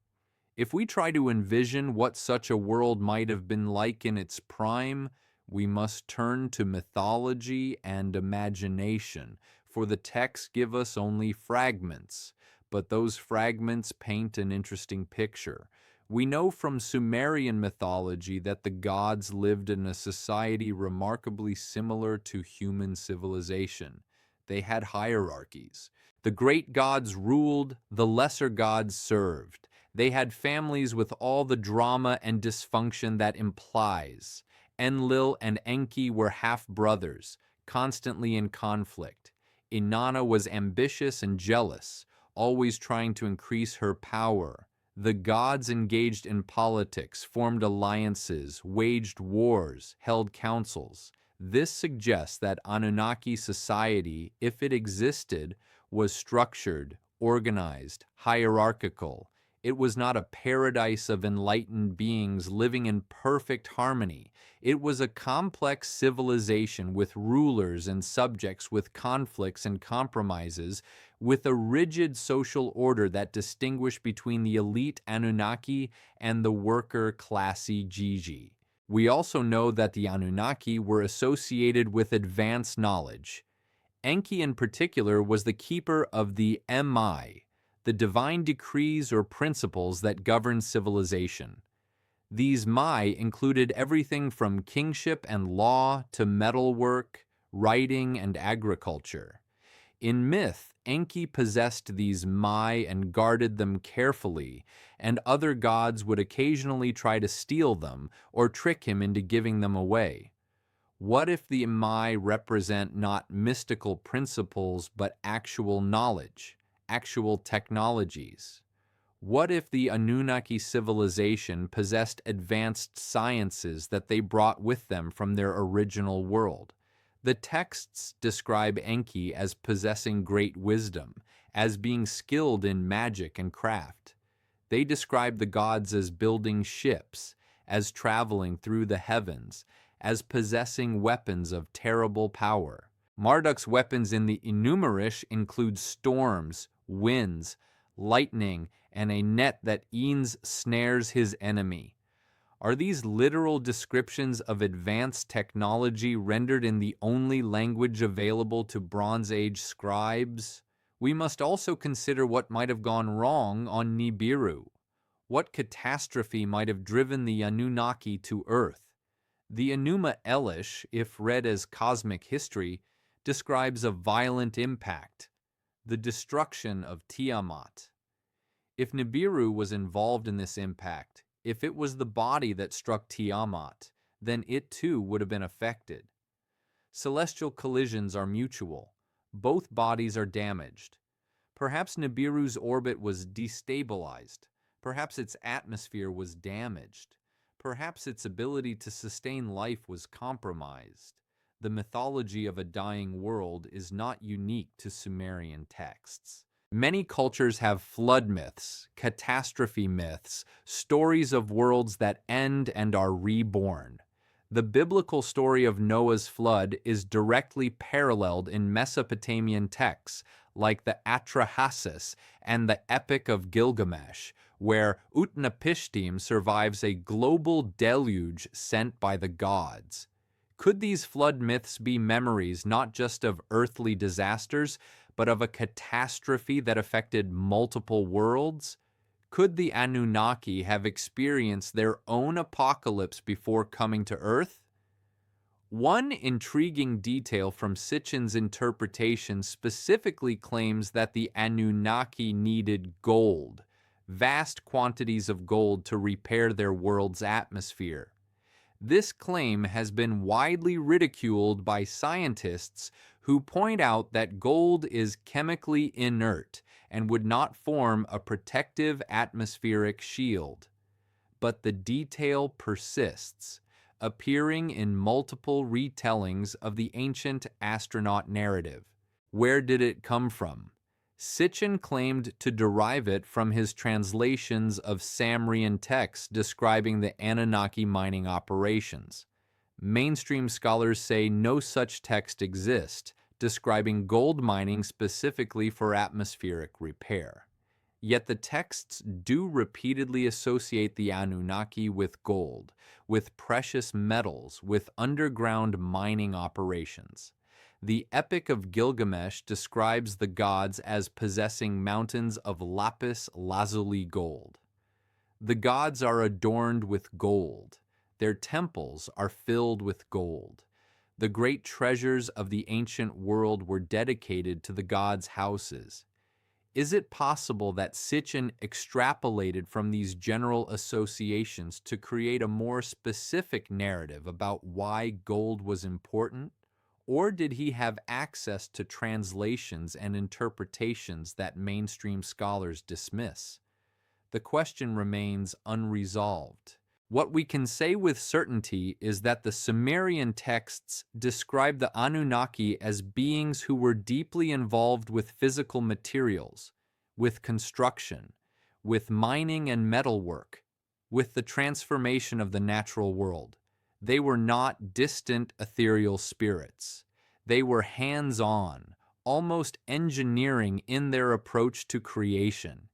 [SPEAKER 1] If we try to envision what such a world might have been like in its prime, we must turn to mythology and imagination, for the texts give us only fragments, but those fragments paint an interesting picture. We know from Sumerian mythology that the gods lived in a society remarkably similar to human civilization. They had hierarchies. The great gods ruled, the lesser gods served. They had families with all the drama and dysfunction that implies. Enlil and Enki were half-brothers, constantly in conflict. Inanna was ambitious and jealous, always trying to increase her power. The gods engaged in politics, formed alliances, waged wars, held councils. This suggests that Anunnaki society, if it existed, was structured, organized, hierarchical. It was not a paradise of enlightened beings living in perfect harmony. It was a complex civilization with rulers and subjects, with conflicts and compromises, with a rigid social order that distinguished between the elite Anunnaki and the worker classy Gigi. We also know that the Anunnaki were associated with advanced knowledge. Enki in particular was the keeper of the MI, the divine decrees or principles that govern civilization. These Mai included everything from kingship and law to metalwork, writing, and agriculture. In myth, Enki possessed these Mai and guarded them carefully, and other gods would occasionally try to steal them or trick him into giving them away. What if the Mai represent not mystical principles but actual knowledge, actual technologies? What if the Anunnaki civilization possessed advanced sciences that they brought with them from their original world? The texts describe Enki as possessing great wisdom, as being skilled in magic and craft. They describe the gods as building ships, as traveling through the heavens, as possessing weapons of terrible power. Marduk's weapons in the Enumerish include storms, winds, lightning, and a net that e'en snares his enemy. Are these literal descriptions of advanced technology rendered in the only language available to Bronze Age scribes? We must also consider what might have gone wrong on Nibiru. What catastrophe might have driven the Anunnaki to Earth? The Enuma Elish, if read as cosmic history, describes a violent impact, the destruction of Tiamat. If Nibiru was involved in this impact, if it was the body that struck Tiamat, then it too would have been affected. Celestial collisions are mutual. Both bodies are damaged. Perhaps Nibiru's orbit was destabilized. Perhaps its atmosphere was damaged. Perhaps its ability to sustain life was compromised. The mythology of a dying world is not unique to Sumerian texts. Many cultures have flood myths, catastrophe myths, stories of worlds that end and are reborn. The biblical story of Noah's flood is directly paralleled in Mesopotamian texts like the Atrahasis and the Epic of Gilgamesh, where Utnapishtim survives a global deluge sent by the gods. Could these flood myths be memories not just of earthly disasters, but of a catastrophe that affected multiple worlds? Could the Anunnaki have experienced their own apocalypse before coming to Earth? One intriguing detail from Sitchin's interpretation specifically claims that the Anunnaki needed gold, vast quantities of gold to repair their world's atmosphere. This claim has been widely ridiculed by scientists who point out that gold is chemically inert and would not form a protective atmospheric shield. But the detail persists, appearing in multiple retellings of the ancient astronaut narrative. Where did it come from? Sitchin claimed to derive it from his translations of Sumerian texts describing the Anunnaki mining operations. Mainstream scholars say no such text exists, describing gold mining specifically for atmospheric repair. Yet the texts do repeatedly associate the Anunnaki with gold, with precious metals, with underground mining operations. The Epic of Gilgamesh describes the gods as possessing mountains of lapis lazuli gold. The gods are adorned with gold. Their temples are filled with gold. The great treasures of the ancient world were dedicated to the gods' houses. Is it possible that Sitchin extrapolated from these general associations to create a more specific narrative about why gold was important? Or did he have access to translations and interpretations that mainstream scholars dismiss? The question remains unresolved. What we can say with certainty is that the Sumerian texts describe the Anunnaki as beings who were deeply involved with physical materials, with construction, with mining and metalwork, with the transformation of the natural world. They were not distant ethereal spirits. They were hands-on, almost engineering in their approach to creation.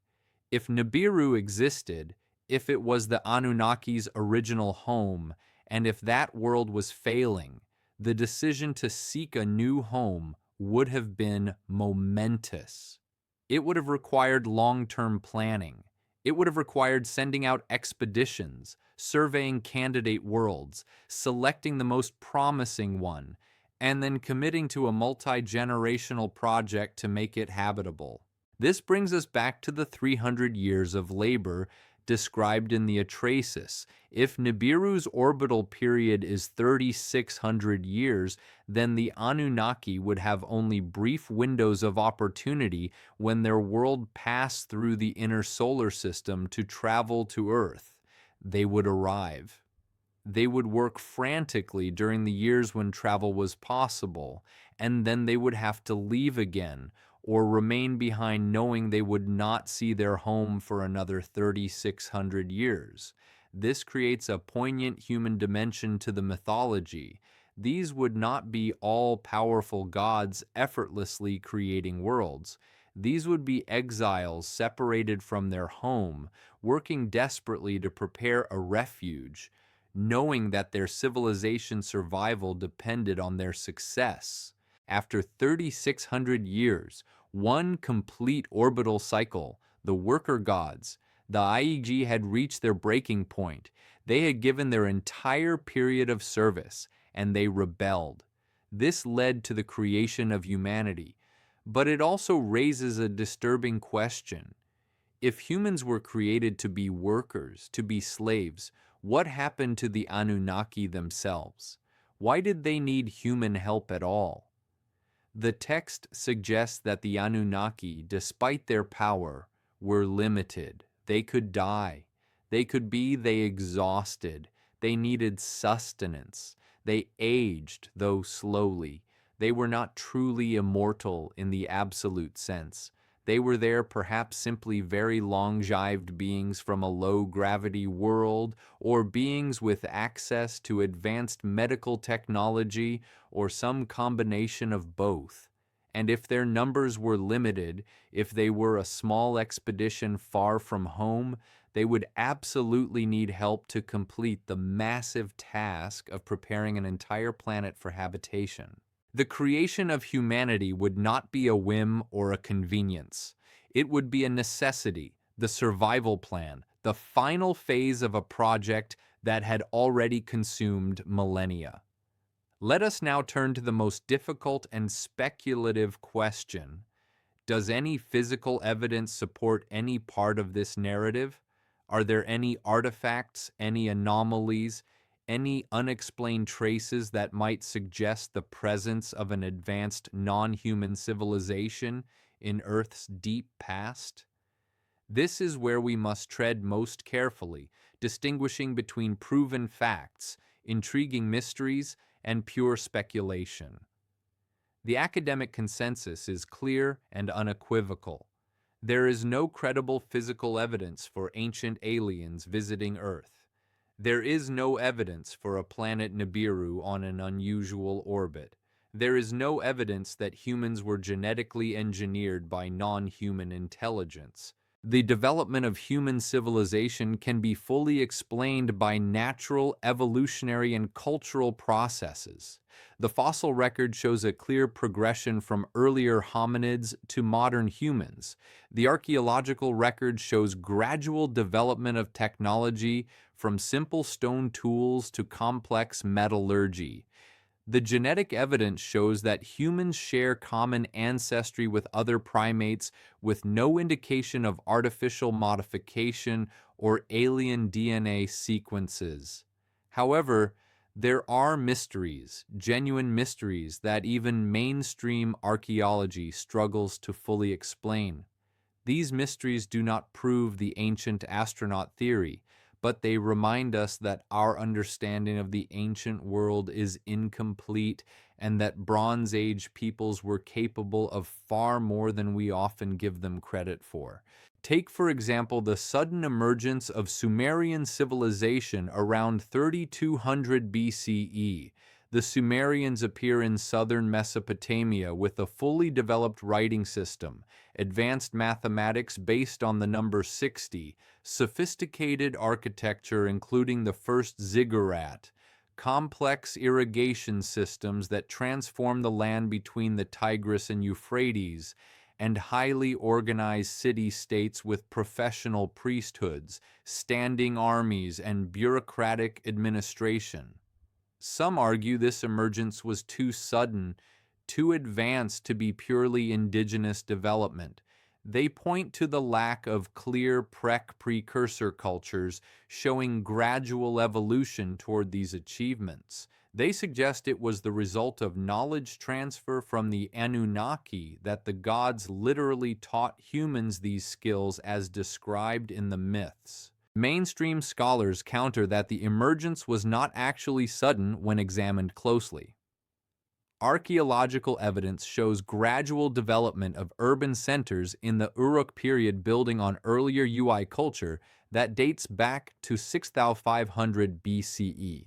[SPEAKER 1] If Nibiru existed, if it was the Anunnaki's original home, and if that world was failing, the decision to seek a new home would have been momentous. It would have required long-term planning. It would have required sending out expeditions, surveying candidate worlds, selecting the most promising one, and then committing to a multi-generational project to make it habitable. This brings us back to the 300 years of labor described in the Atrahasis. If Nibiru's orbital period is 3,600 years, then the Anunnaki would have only brief windows of opportunity when their world passed through the inner solar system to travel to Earth. They would arrive. They would work frantically during the years when travel was possible, and then they would have to leave again, or remain behind knowing they would not see their home for another 3,600 years. This creates a poignant human dimension to the mythology. These would not be all-powerful gods effortlessly creating worlds. These would be exiles separated from their home, working desperately to prepare a refuge, knowing that their civilization survival depended on their success. After 3,600 years, one complete orbital cycle, the worker gods, the IEG had reached their breaking point. They had given their entire period of service, and they rebelled. This led to the creation of humanity, but it also raises a disturbing question. If humans were created to be workers, to be slaves, what happened to the Anunnaki themselves? Why did they need human help at all? The text suggests that the Anunnaki, despite their power, were limited. They could die. They exhausted. They needed sustenance. They aged, though slowly. They were not truly immortal in the absolute sense. They were there perhaps simply very long-lived beings from a low-gravity world, or beings with access to advanced medical technology, or some combination of both. And if their numbers were limited, if they were a small expedition far from home, they would absolutely need help to complete the massive task of preparing an entire planet for habitation. The creation of humanity would not be a whim or a convenience. It would be a necessity, the survival plan, the final phase of a project that had already consumed millennia. Let us now turn to the most difficult and speculative question. Does any physical evidence support any part of this narrative? Are there any artifacts, any anomalies, any unexplained traces that might suggest the presence of an advanced non-human civilization in Earth's deep past? This is where we must tread most carefully, distinguishing between proven facts, intriguing mysteries, and pure speculation. The academic consensus is clear and unequivocal. There is no credible physical evidence for ancient aliens visiting Earth. There is no evidence for a planet Nibiru on an unusual orbit. There is no evidence that humans were genetically engineered by non-human intelligence. The development of human civilization can be fully explained by natural, evolutionary, and cultural processes. The fossil record shows a clear progression from earlier hominids to modern humans. The archaeological record shows gradual development of technology from simple stone tools to complex metallurgy. The genetic evidence shows that humans share common ancestry with other primates, with no indication of artificial modification or alien DNA sequences. However, there are mysteries, genuine mysteries, that even mainstream archaeology struggles to fully explain. These mysteries do not prove the ancient astronaut theory, but they remind us that our understanding of the ancient world is incomplete and that Bronze Age peoples were capable of far more than we often give them credit for. Take, for example, the sudden emergence of Sumerian civilization around 3200 BCE. The Sumerians appear in southern Mesopotamia with a fully developed writing system, advanced mathematics based on the number 60, sophisticated architecture including the first ziggurat, complex irrigation systems that transform the land between the Tigris and Euphrates, and highly organized city-states with professional priesthoods, standing armies, and bureaucratic administration. Some argue this emergence was too sudden, too advanced to be purely indigenous development. They point to the lack of clear precursor cultures showing gradual evolution toward these achievements. They suggest it was the result of knowledge transfer from the Anunnaki, that the gods literally taught humans these skills as described in the myths. Mainstream scholars counter that the emergence was not actually sudden when examined closely. Archaeological evidence shows gradual development of urban centers in the Uruk period building on earlier UI culture that dates back to 6500 BCE.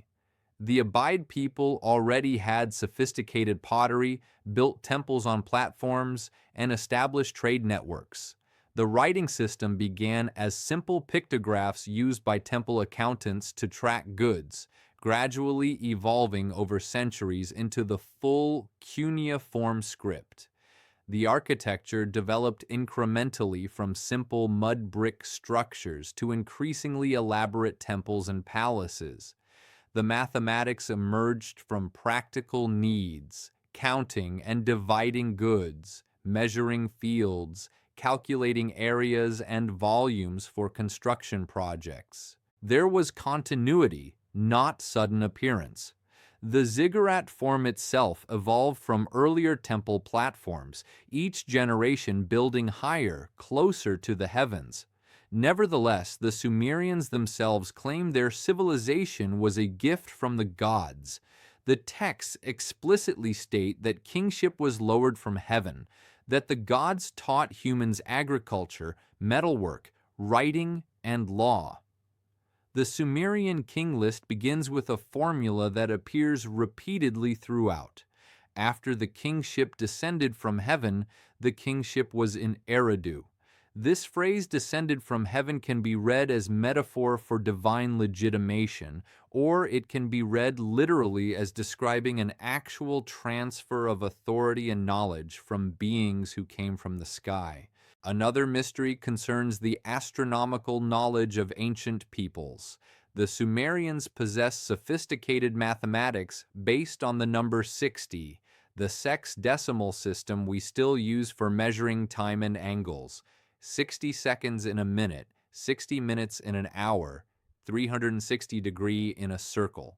[SPEAKER 1] The Abide people already had sophisticated pottery, built temples on platforms, and established trade networks. The writing system began as simple pictographs used by temple accountants to track goods, gradually evolving over centuries into the full cuneiform script. The architecture developed incrementally from simple mud brick structures to increasingly elaborate temples and palaces. The mathematics emerged from practical needs, counting and dividing goods, measuring fields, calculating areas and volumes for construction projects. There was continuity, not sudden appearance. The ziggurat form itself evolved from earlier temple platforms, each generation building higher, closer to the heavens. Nevertheless, the Sumerians themselves claimed their civilization was a gift from the gods. The texts explicitly state that kingship was lowered from heaven. that the gods taught humans agriculture, metalwork, writing, and law. The Sumerian king list begins with a formula that appears repeatedly throughout. After the kingship descended from heaven, the kingship was in Eridu. This phrase descended from heaven can be read as metaphor for divine legitimation, or it can be read literally as describing an actual transfer of authority and knowledge from beings who came from the sky. Another mystery concerns the astronomical knowledge of ancient peoples. The Sumerians possessed sophisticated mathematics based on the number 60, the sexdecimal system we still use for measuring time and angles. 60 seconds in a minute, 60 minutes in an hour, 360° in a circle.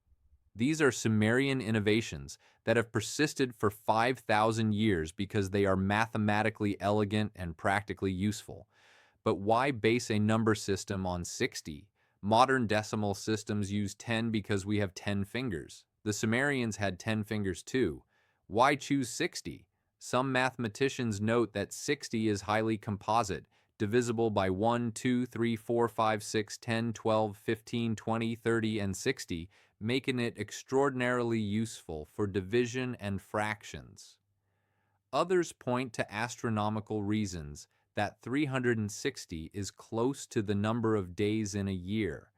[SPEAKER 1] These are Sumerian innovations that have persisted for 5,000 years because they are mathematically elegant and practically useful. But why base a number system on 60? Modern decimal systems use 10 because we have 10 fingers. The Sumerians had 10 fingers too. Why choose 60? Some mathematicians note that 60 is highly composite, divisible by 1, 2, 3, 4, 5, 6, 10, 12, 15, 20, 30, and 60, making it extraordinarily useful for division and fractions. Others point to astronomical reasons that 360 is close to the number of days in a year,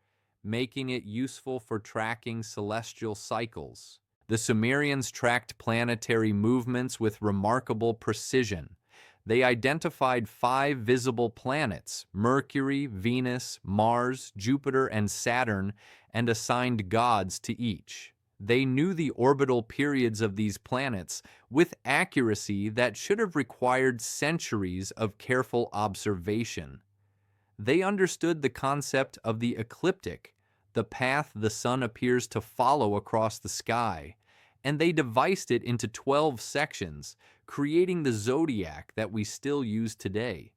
[SPEAKER 1] making it useful for tracking celestial cycles. The Sumerians tracked planetary movements with remarkable precision. They identified 5 visible planets, Mercury, Venus, Mars, Jupiter, and Saturn, and assigned gods to each. They knew the orbital periods of these planets with accuracy that should have required centuries of careful observation. They understood the concept of the ecliptic, the path the sun appears to follow across the sky, and they devised it into 12 sections, creating the zodiac that we still use today.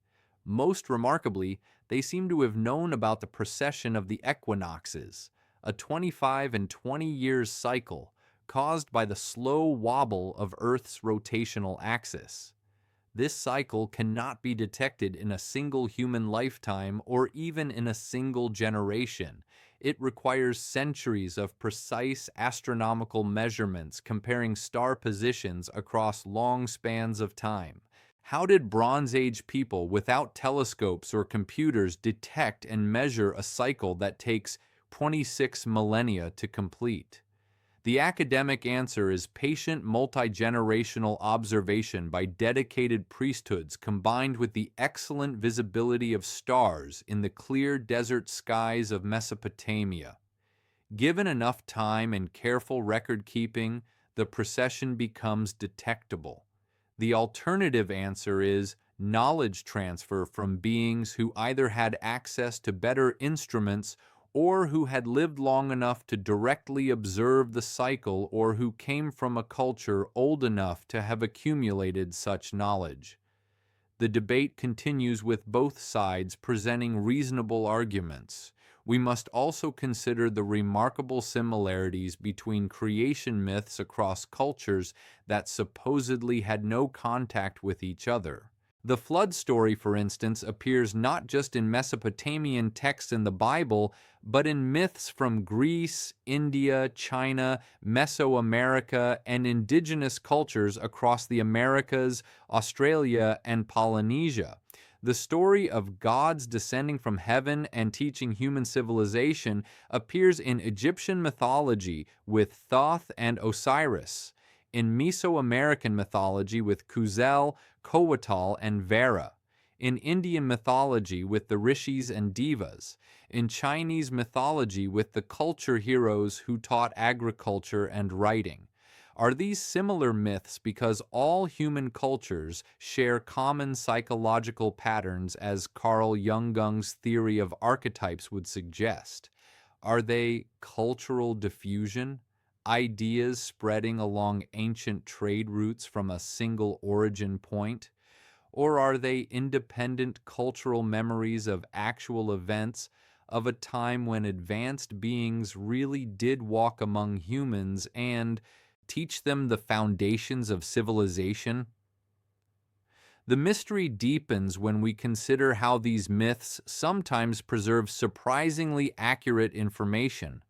[SPEAKER 1] Most remarkably, they seem to have known about the precession of the equinoxes, a 25 and 20 years cycle caused by the slow wobble of Earth's rotational axis. This cycle cannot be detected in a single human lifetime or even in a single generation. It requires centuries of precise astronomical measurements comparing star positions across long spans of time. How did Bronze Age people without telescopes or computers detect and measure a cycle that takes 26 millennia to complete? The academic answer is patient multi-generational observation by dedicated priesthoods combined with the excellent visibility of stars in the clear desert skies of Mesopotamia. Given enough time and careful record-keeping, the precession becomes detectable. The alternative answer is knowledge transfer from beings who either had access to better instruments or who had lived long enough to directly observe the cycle, or who came from a culture old enough to have accumulated such knowledge. The debate continues with both sides presenting reasonable arguments. We must also consider the remarkable similarities between creation myths across cultures that supposedly had no contact with each other. The flood story, for instance, appears not just in Mesopotamian texts in the Bible, but in myths from Greece, India, China, Mesoamerica, and indigenous cultures across the Americas, Australia, and Polynesia. The story of gods descending from heaven and teaching human civilization appears in Egyptian mythology with Thoth and Osiris, in Mesoamerican mythology with Kuzel, Coatl, and Vera, in Indian mythology with the rishis and devas, in Chinese mythology with the culture heroes who taught agriculture and writing. Are these similar myths because all human cultures share common psychological patterns, as Carl Jung's theory of archetypes would suggest? Are they cultural diffusion? Ideas spreading along ancient trade routes from a single origin point? Or are they independent cultural memories of actual events of a time when advanced beings really did walk among humans and teach them the foundations of civilization? The mystery deepens when we consider how these myths sometimes preserve surprisingly accurate information.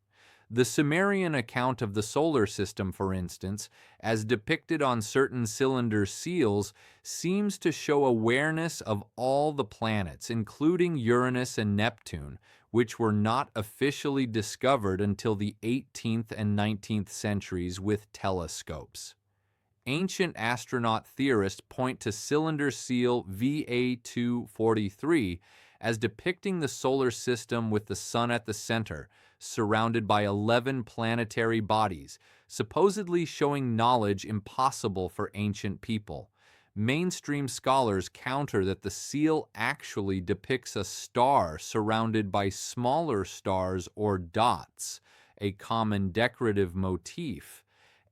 [SPEAKER 1] The Sumerian account of the solar system, for instance, as depicted on certain cylinder seals, seems to show awareness of all the planets, including Uranus and Neptune, which were not officially discovered until the 18th and 19th centuries with telescopes. Ancient astronaut theorists point to cylinder seal VA243 as depicting the solar system with the sun at the center, surrounded by 11 planetary bodies, supposedly showing knowledge impossible for ancient people. Mainstream scholars counter that the seal actually depicts a star surrounded by smaller stars or dots, a common decorative motif,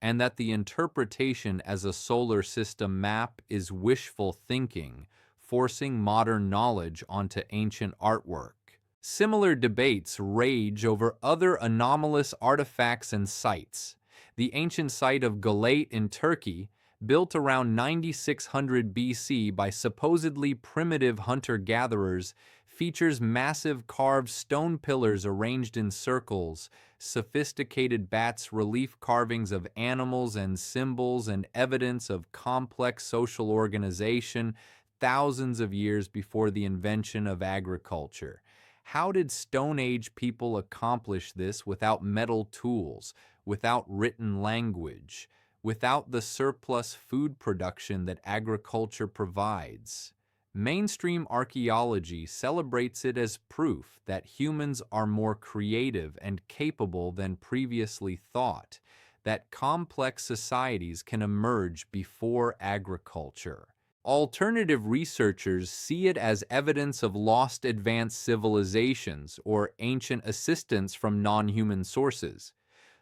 [SPEAKER 1] and that the interpretation as a solar system map is wishful thinking, forcing modern knowledge onto ancient artwork. Similar debates rage over other anomalous artifacts and sites. The ancient site of Galate in Turkey, built around 9600 BC by supposedly primitive hunter-gatherers, features massive carved stone pillars arranged in circles, sophisticated bas-relief carvings of animals and symbols, and evidence of complex social organization thousands of years before the invention of agriculture. How did Stone Age people accomplish this without metal tools, without written language, without the surplus food production that agriculture provides? Mainstream archaeology celebrates it as proof that humans are more creative and capable than previously thought, that complex societies can emerge before agriculture. Alternative researchers see it as evidence of lost advanced civilizations or ancient assistance from non-human sources.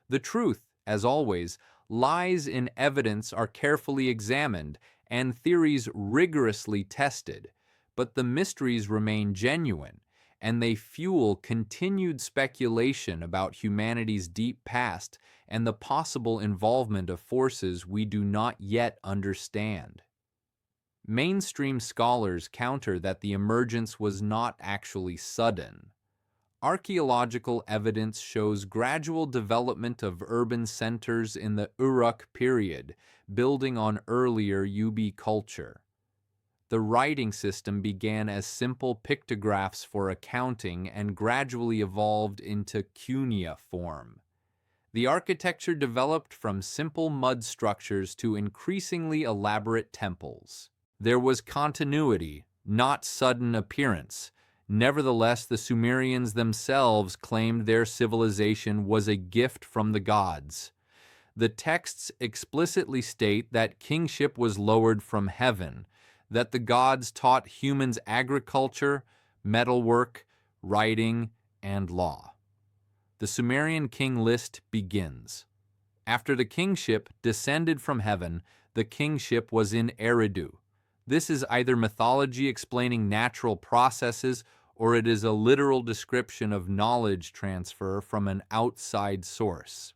[SPEAKER 1] The truth, as always, lies in evidence are carefully examined and theories rigorously tested, but the mysteries remain genuine, and they fuel continued speculation about humanity's deep past and the possible involvement of forces we do not yet understand. Mainstream scholars counter that the emergence was not actually sudden. Archaeological evidence shows gradual development of urban centers in the Uruk period, building on earlier Yubi culture. The writing system began as simple pictographs for accounting and gradually evolved into cuneiform. The architecture developed from simple mud structures to increasingly elaborate temples. There was continuity, not sudden appearance. Nevertheless, the Sumerians themselves claimed their civilization was a gift from the gods. The texts explicitly state that kingship was lowered from heaven, that the gods taught humans agriculture, metalwork, writing, and law. The Sumerian king list begins. After the kingship descended from heaven, the kingship was in Eridu. This is either mythology explaining natural processes, or it is a literal description of knowledge transfer from an outside source.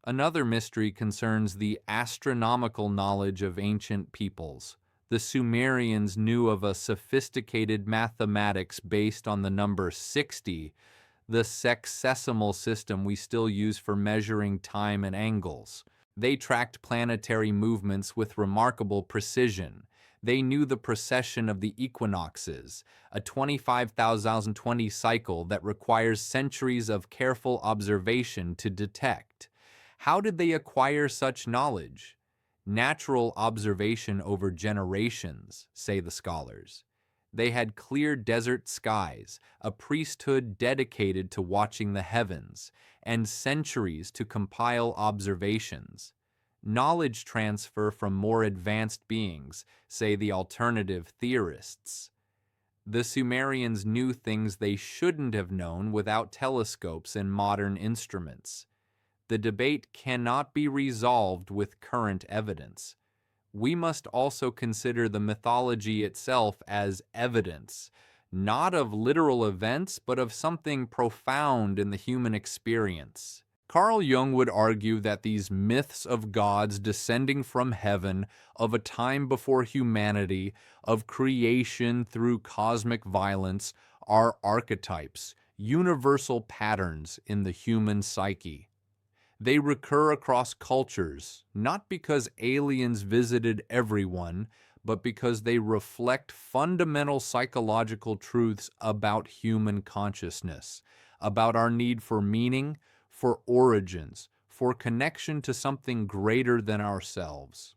[SPEAKER 1] Another mystery concerns the astronomical knowledge of ancient peoples. The Sumerians knew of a sophisticated mathematics based on the number 60, the sexagesimal system we still use for measuring time and angles. They tracked planetary movements with remarkable precision. They knew the precession of the equinoxes, a 25,020 cycle that requires centuries of careful observation to detect. How did they acquire such knowledge? Natural observation over generations, say the scholars. They had clear desert skies, a priesthood dedicated to watching the heavens, and centuries to compile observations. Knowledge transfer from more advanced beings, say the alternative theorists. The Sumerians knew things they shouldn't have known without telescopes and modern instruments. The debate cannot be resolved with current evidence. We must also consider the mythology itself as evidence, not of literal events, but of something profound in the human experience. Carl Jung would argue that these myths of gods descending from heaven, of a time before humanity, of creation through cosmic violence, are archetypes, universal patterns in the human psyche. They recur across cultures, not because aliens visited everyone, but because they reflect fundamental psychological truths about human consciousness, about our need for meaning, for origins, for connection to something greater than ourselves.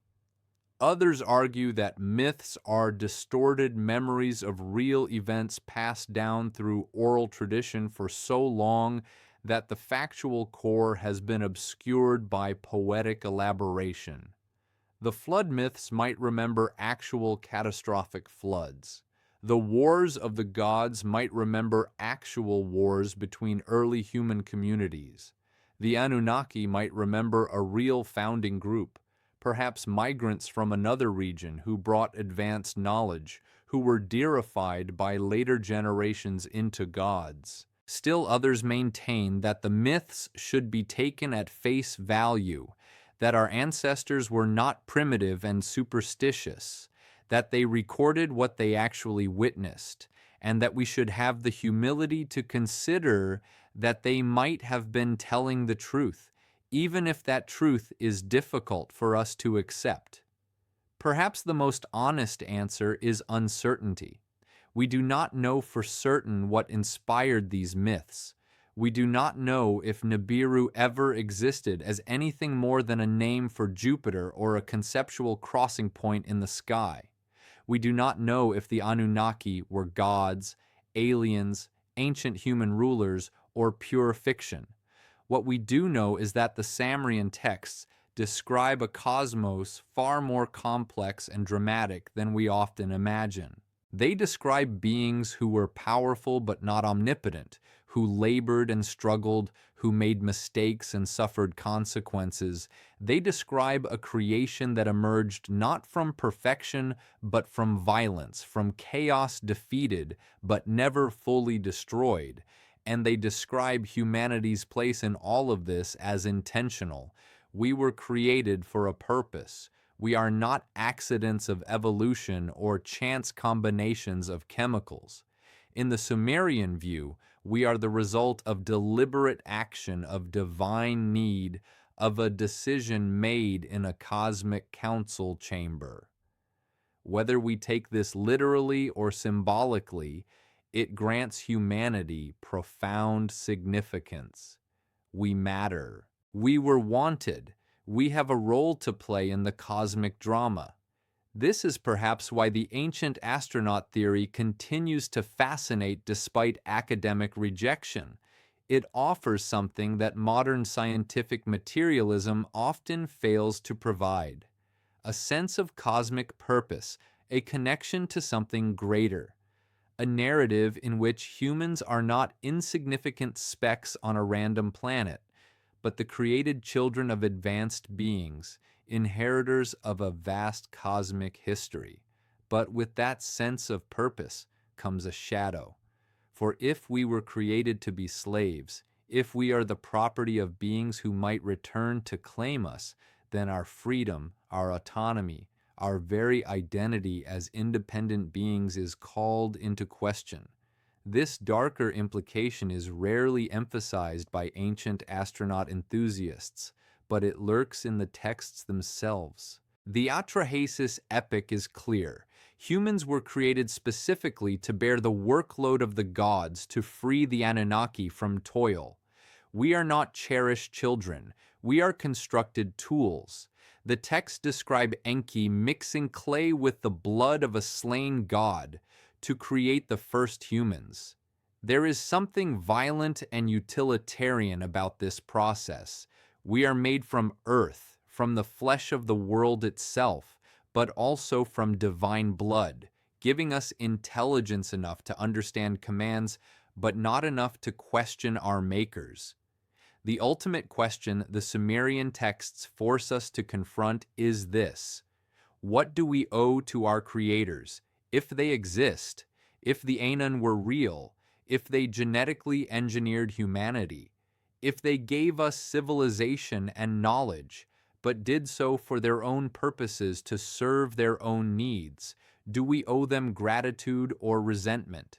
[SPEAKER 1] Others argue that myths are distorted memories of real events passed down through oral tradition for so long that the factual core has been obscured by poetic elaboration. The flood myths might remember actual catastrophic floods. The wars of the gods might remember actual wars between early human communities. The Anunnaki might remember a real founding group, perhaps migrants from another region who brought advanced knowledge, who were deified by later generations into gods. Still others maintain that the myths should be taken at face value, that our ancestors were not primitive and superstitious, that they recorded what they actually witnessed, and that we should have the humility to consider that they might have been telling the truth, even if that truth is difficult for us to accept. Perhaps the most honest answer is uncertainty. We do not know for certain what inspired these myths. We do not know if Nibiru ever existed as anything more than a name for Jupiter or a conceptual crossing point in the sky. We do not know if the Anunnaki were gods, aliens, ancient human rulers, or pure fiction. What we do know is that the Sumerian texts describe a cosmos far more complex and dramatic than we often imagine. They describe beings who were powerful but not omnipotent, who labored and struggled, who made mistakes and suffered consequences. They describe a creation that emerged not from perfection but from violence, from chaos defeated but never fully destroyed. And they describe humanity's place in all of this as intentional. We were created for a purpose. We are not accidents of evolution or chance combinations of chemicals. In the Sumerian view, we are the result of deliberate action, of divine need, of a decision made in a cosmic council chamber. Whether we take this literally or symbolically, it grants humanity profound significance. We matter. We were wanted. We have a role to play in the cosmic drama. This is perhaps why the ancient astronaut theory continues to fascinate despite academic rejection. It offers something that modern scientific materialism often fails to provide: a sense of cosmic purpose, a connection to something greater, a narrative in which humans are not insignificant specks on a random planet, but the created children of advanced beings, inheritors of a vast cosmic history. But with that sense of purpose comes a shadow. For if we were created to be slaves, if we are the property of beings who might return to claim us, then our freedom, our autonomy, our very identity as independent beings is called into question. This darker implication is rarely emphasized by ancient astronaut enthusiasts, but it lurks in the texts themselves. The Atrahasis epic is clear. Humans were created specifically to bear the workload of the gods, to free the Anunnaki from toil. We are not cherished children. We are constructed tools. The texts describe Enki mixing clay with the blood of a slain god to create the first humans. There is something violent and utilitarian about this process. We are made from earth, from the flesh of the world itself, but also from divine blood, giving us intelligence enough to understand commands, but not enough to question our makers. The ultimate question the Sumerian texts force us to confront is this: what do we owe to our creators, if they exist, if the Anan were real, if they genetically engineered humanity? If they gave us civilization and knowledge, but did so for their own purposes to serve their own needs, do we owe them gratitude or resentment?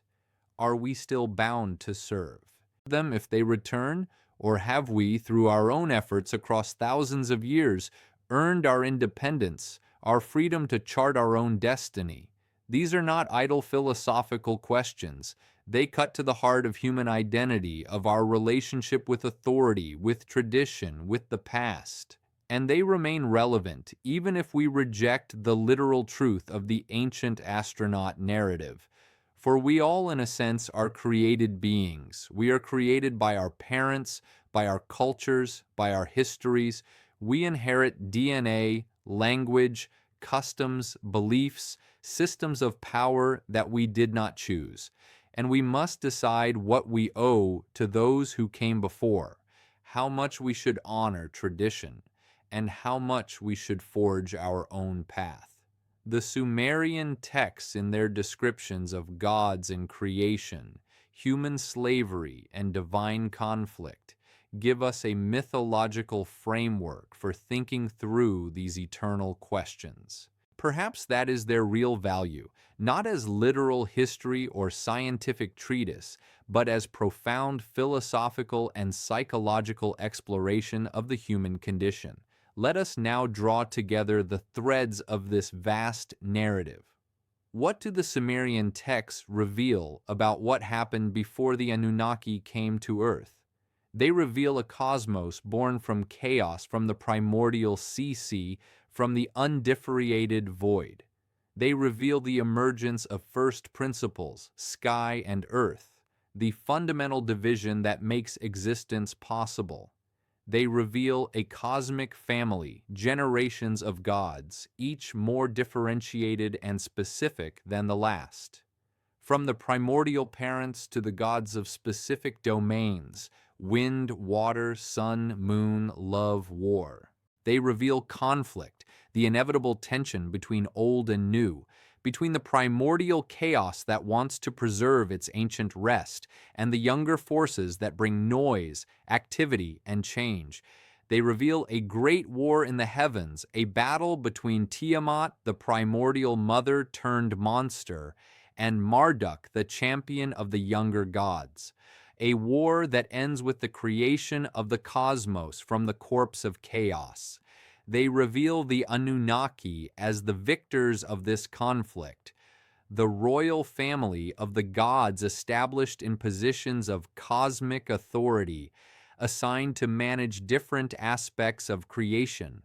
[SPEAKER 1] Are we still bound to serve them if they return? Or have we, through our own efforts across thousands of years, earned our independence, our freedom to chart our own destiny? These are not idle philosophical questions. They cut to the heart of human identity, of our relationship with authority, with tradition, with the past. And they remain relevant even if we reject the literal truth of the ancient astronaut narrative. For we all, in a sense, are created beings. We are created by our parents, by our cultures, by our histories. We inherit DNA, language, customs, beliefs, systems of power that we did not choose. And we must decide what we owe to those who came before, how much we should honor tradition, and how much we should forge our own path. The Sumerian texts, in their descriptions of gods and creation, human slavery, and divine conflict, give us a mythological framework for thinking through these eternal questions. Perhaps that is their real value, not as literal history or scientific treatise, but as profound philosophical and psychological exploration of the human condition. Let us now draw together the threads of this vast narrative. What do the Sumerian texts reveal about what happened before the Anunnaki came to Earth? They reveal a cosmos born from chaos, from the primordial sea, from the undifferentiated void. They reveal the emergence of first principles, sky and earth, the fundamental division that makes existence possible. They reveal a cosmic family, generations of gods, each more differentiated and specific than the last. From the primordial parents to the gods of specific domains, wind, water, sun, moon, love, war. They reveal conflict, the inevitable tension between old and new, between the primordial chaos that wants to preserve its ancient rest and the younger forces that bring noise, activity, and change. They reveal a great war in the heavens, a battle between Tiamat, the primordial mother turned monster, and Marduk, the champion of the younger gods. A war that ends with the creation of the cosmos from the corpse of chaos. They reveal the Anunnaki as the victors of this conflict, the royal family of the gods established in positions of cosmic authority, assigned to manage different aspects of creation.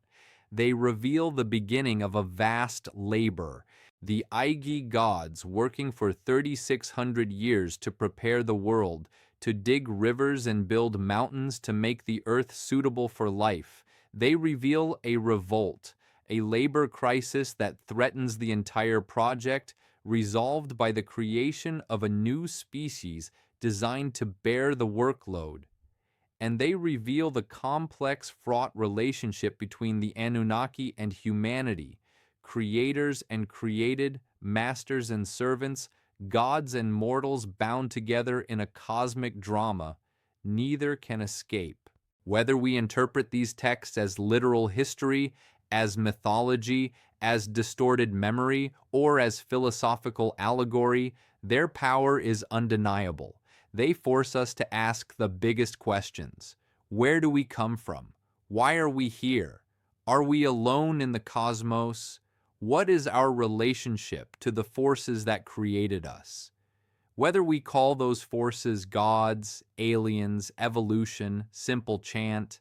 [SPEAKER 1] They reveal the beginning of a vast labor, the Igi gods working for 3,600 years to prepare the world, to dig rivers and build mountains to make the earth suitable for life. They reveal a revolt, a labor crisis that threatens the entire project, resolved by the creation of a new species designed to bear the workload. And they reveal the complex, fraught relationship between the Anunnaki and humanity, creators and created, masters and servants, gods and mortals bound together in a cosmic drama. Neither can escape. Whether we interpret these texts as literal history, as mythology, as distorted memory, or as philosophical allegory, their power is undeniable. They force us to ask the biggest questions. Where do we come from? Why are we here? Are we alone in the cosmos? What is our relationship to the forces that created us? Whether we call those forces gods, aliens, evolution, simple chant,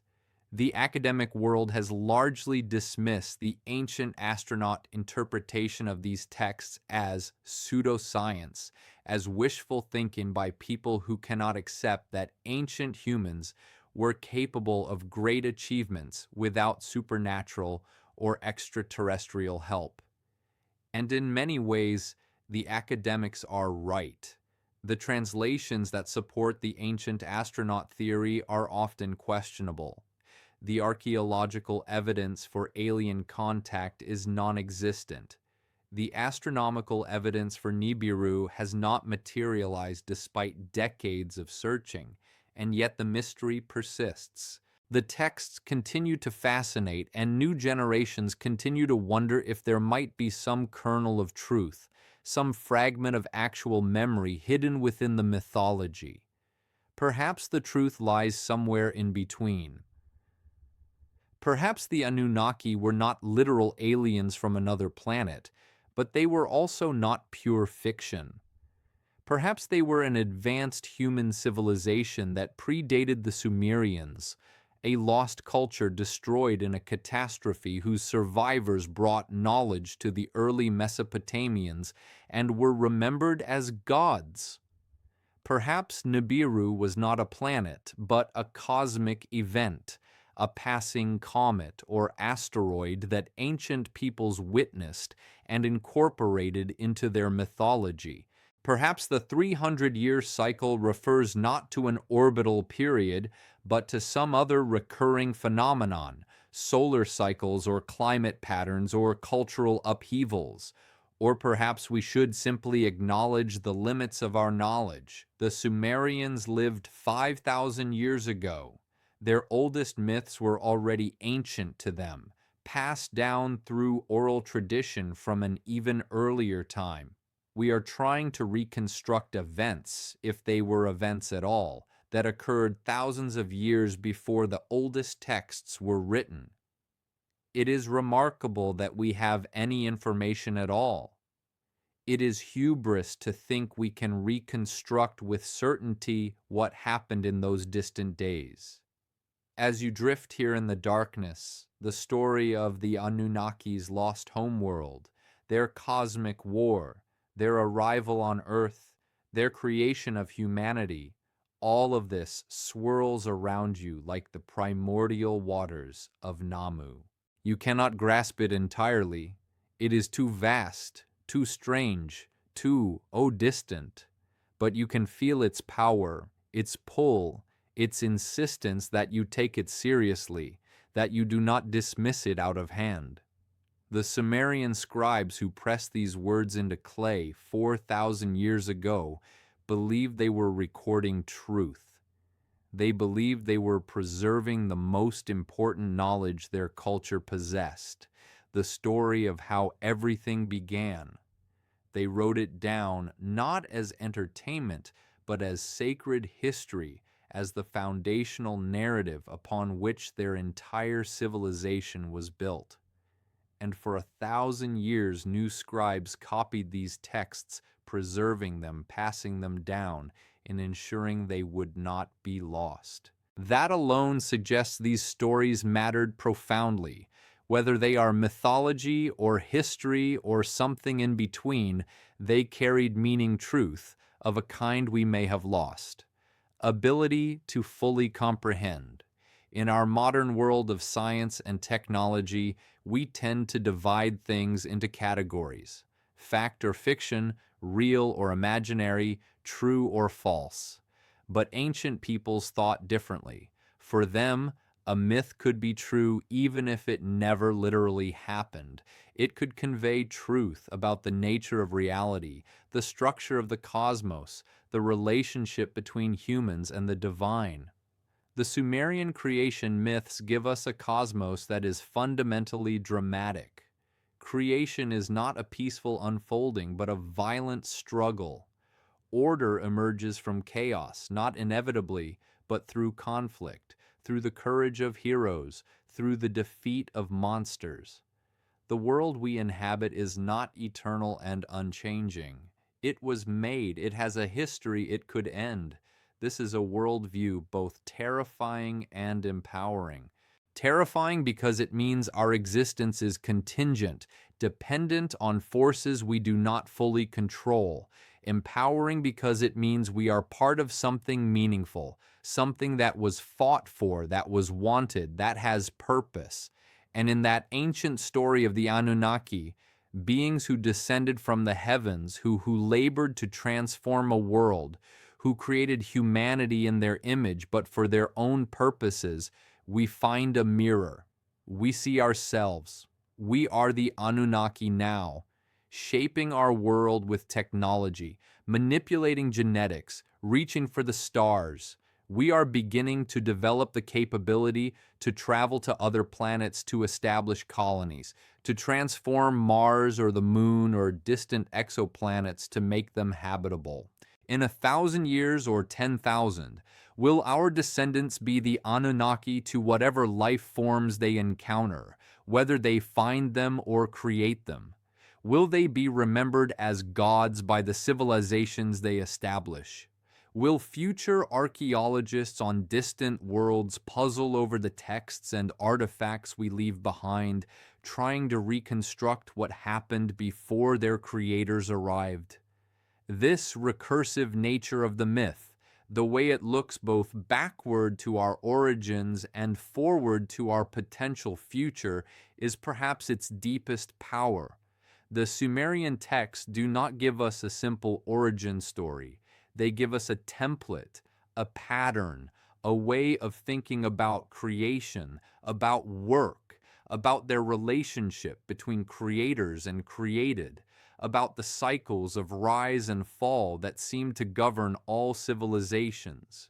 [SPEAKER 1] the academic world has largely dismissed the ancient astronaut interpretation of these texts as pseudoscience, as wishful thinking by people who cannot accept that ancient humans were capable of great achievements without supernatural or extraterrestrial help. And in many ways, the academics are right. The translations that support the ancient astronaut theory are often questionable. The archaeological evidence for alien contact is non-existent. The astronomical evidence for Nibiru has not materialized despite decades of searching. and yet the mystery persists. The texts continue to fascinate, and new generations continue to wonder if there might be some kernel of truth, some fragment of actual memory hidden within the mythology. Perhaps the truth lies somewhere in between. Perhaps the Anunnaki were not literal aliens from another planet, but they were also not pure fiction. Perhaps they were an advanced human civilization that predated the Sumerians, a lost culture destroyed in a catastrophe whose survivors brought knowledge to the early Mesopotamians and were remembered as gods. Perhaps Nibiru was not a planet, but a cosmic event, a passing comet or asteroid that ancient peoples witnessed and incorporated into their mythology. Perhaps the 300-year cycle refers not to an orbital period, but to some other recurring phenomenon, solar cycles or climate patterns or cultural upheavals. Or perhaps we should simply acknowledge the limits of our knowledge. The Sumerians lived 5,000 years ago. Their oldest myths were already ancient to them, passed down through oral tradition from an even earlier time. We are trying to reconstruct events, if they were events at all, that occurred thousands of years before the oldest texts were written. It is remarkable that we have any information at all. It is hubris to think we can reconstruct with certainty what happened in those distant days. As you drift here in the darkness, the story of the Anunnaki's lost homeworld, their cosmic war, their arrival on Earth, their creation of humanity, all of this swirls around you like the primordial waters of Namu. You cannot grasp it entirely. It is too vast, too strange, too, distant. But you can feel its power, its pull, its insistence that you take it seriously, that you do not dismiss it out of hand. The Sumerian scribes who pressed these words into clay 4,000 years ago believed they were recording truth. They believed they were preserving the most important knowledge their culture possessed, the story of how everything began. They wrote it down not as entertainment, but as sacred history, as the foundational narrative upon which their entire civilization was built. And for 1,000 years, new scribes copied these texts, preserving them, passing them down, and ensuring they would not be lost. That alone suggests these stories mattered profoundly. Whether they are mythology or history or something in between, they carried meaning, truth, of a kind we may have lost. Ability to fully comprehend. In our modern world of science and technology, we tend to divide things into categories: fact or fiction, real or imaginary, true or false. But ancient peoples thought differently. For them, a myth could be true even if it never literally happened. It could convey truth about the nature of reality, the structure of the cosmos, the relationship between humans and the divine. The Sumerian creation myths give us a cosmos that is fundamentally dramatic. Creation is not a peaceful unfolding, but a violent struggle. Order emerges from chaos, not inevitably, but through conflict, through the courage of heroes, through the defeat of monsters. The world we inhabit is not eternal and unchanging. It was made, it has a history it could end. This is a worldview both terrifying and empowering. Terrifying because it means our existence is contingent, dependent on forces we do not fully control. Empowering because it means we are part of something meaningful, something that was fought for, that was wanted, that has purpose. And in that ancient story of the Anunnaki, beings who descended from the heavens, who labored to transform a world, who created humanity in their image, but for their own purposes, we find a mirror. We see ourselves. We are the Anunnaki now, shaping our world with technology, manipulating genetics, reaching for the stars. We are beginning to develop the capability to travel to other planets to establish colonies, to transform Mars or the Moon or distant exoplanets to make them habitable. In 1,000 years or 10,000, will our descendants be the Anunnaki to whatever life forms they encounter, whether they find them or create them? Will they be remembered as gods by the civilizations they establish? Will future archaeologists on distant worlds puzzle over the texts and artifacts we leave behind, trying to reconstruct what happened before their creators arrived? This recursive nature of the myth, the way it looks both backward to our origins and forward to our potential future, is perhaps its deepest power. The Sumerian texts do not give us a simple origin story. They give us a template, a pattern, a way of thinking about creation, about work, about their relationship between creators and created, about the cycles of rise and fall that seem to govern all civilizations.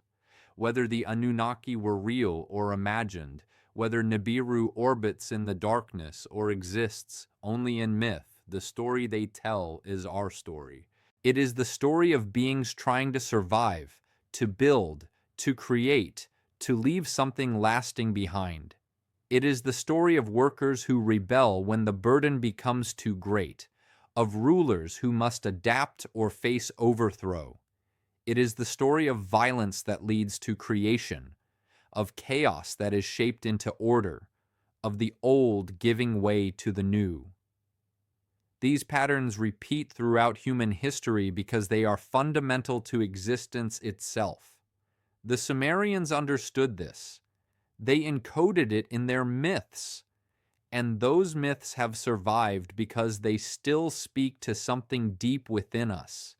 [SPEAKER 1] Whether the Anunnaki were real or imagined, whether Nibiru orbits in the darkness or exists only in myth, the story they tell is our story. It is the story of beings trying to survive, to build, to create, to leave something lasting behind. It is the story of workers who rebel when the burden becomes too great, of rulers who must adapt or face overthrow. It is the story of violence that leads to creation, of chaos that is shaped into order, of the old giving way to the new. These patterns repeat throughout human history because they are fundamental to existence itself. The Sumerians understood this. They encoded it in their myths, and those myths have survived because they still speak to something deep within us,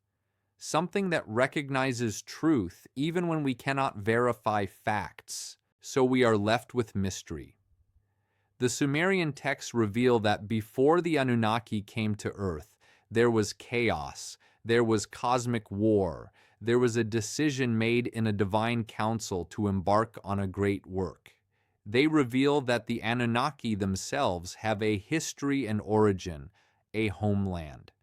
[SPEAKER 1] something that recognizes truth even when we cannot verify facts, so we are left with mystery. The Sumerian texts reveal that before the Anunnaki came to Earth, there was chaos, there was cosmic war, there was a decision made in a divine council to embark on a great work. They reveal that the Anunnaki themselves have a history and origin, a homeland.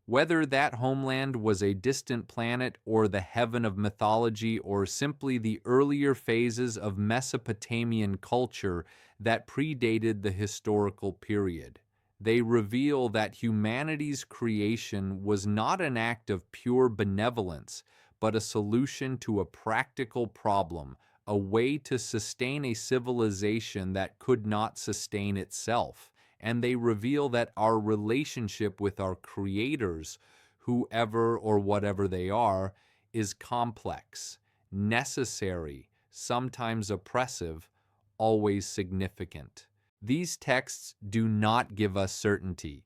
[SPEAKER 1] Whether that homeland was a distant planet or the heaven of mythology or simply the earlier phases of Mesopotamian culture that predated the historical period, they reveal that humanity's creation was not an act of pure benevolence, but a solution to a practical problem, a way to sustain a civilization that could not sustain itself. And they reveal that our relationship with our creators, whoever or whatever they are, is complex, necessary, sometimes oppressive, always significant. These texts do not give us certainty.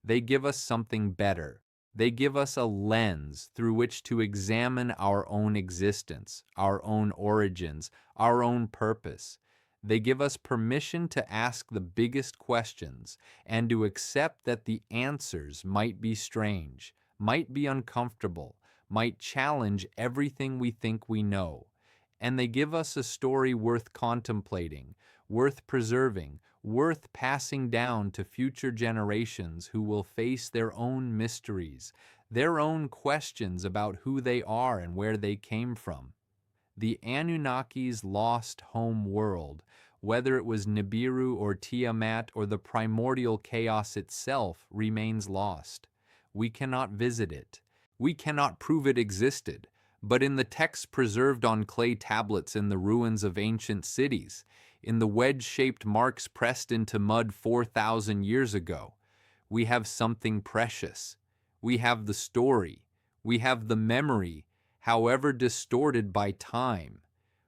[SPEAKER 1] They give us something better. They give us a lens through which to examine our own existence, our own origins, our own purpose. They give us permission to ask the biggest questions and to accept that the answers might be strange, might be uncomfortable, might challenge everything we think we know. And they give us a story worth contemplating, worth preserving, worth passing down to future generations who will face their own mysteries, their own questions about who they are and where they came from. The Anunnaki's lost home world, whether it was Nibiru or Tiamat or the primordial chaos itself, remains lost. We cannot visit it. We cannot prove it existed. But in the texts preserved on clay tablets in the ruins of ancient cities, in the wedge-shaped marks pressed into mud 4,000 years ago, we have something precious. We have the story. We have the memory, however distorted by time.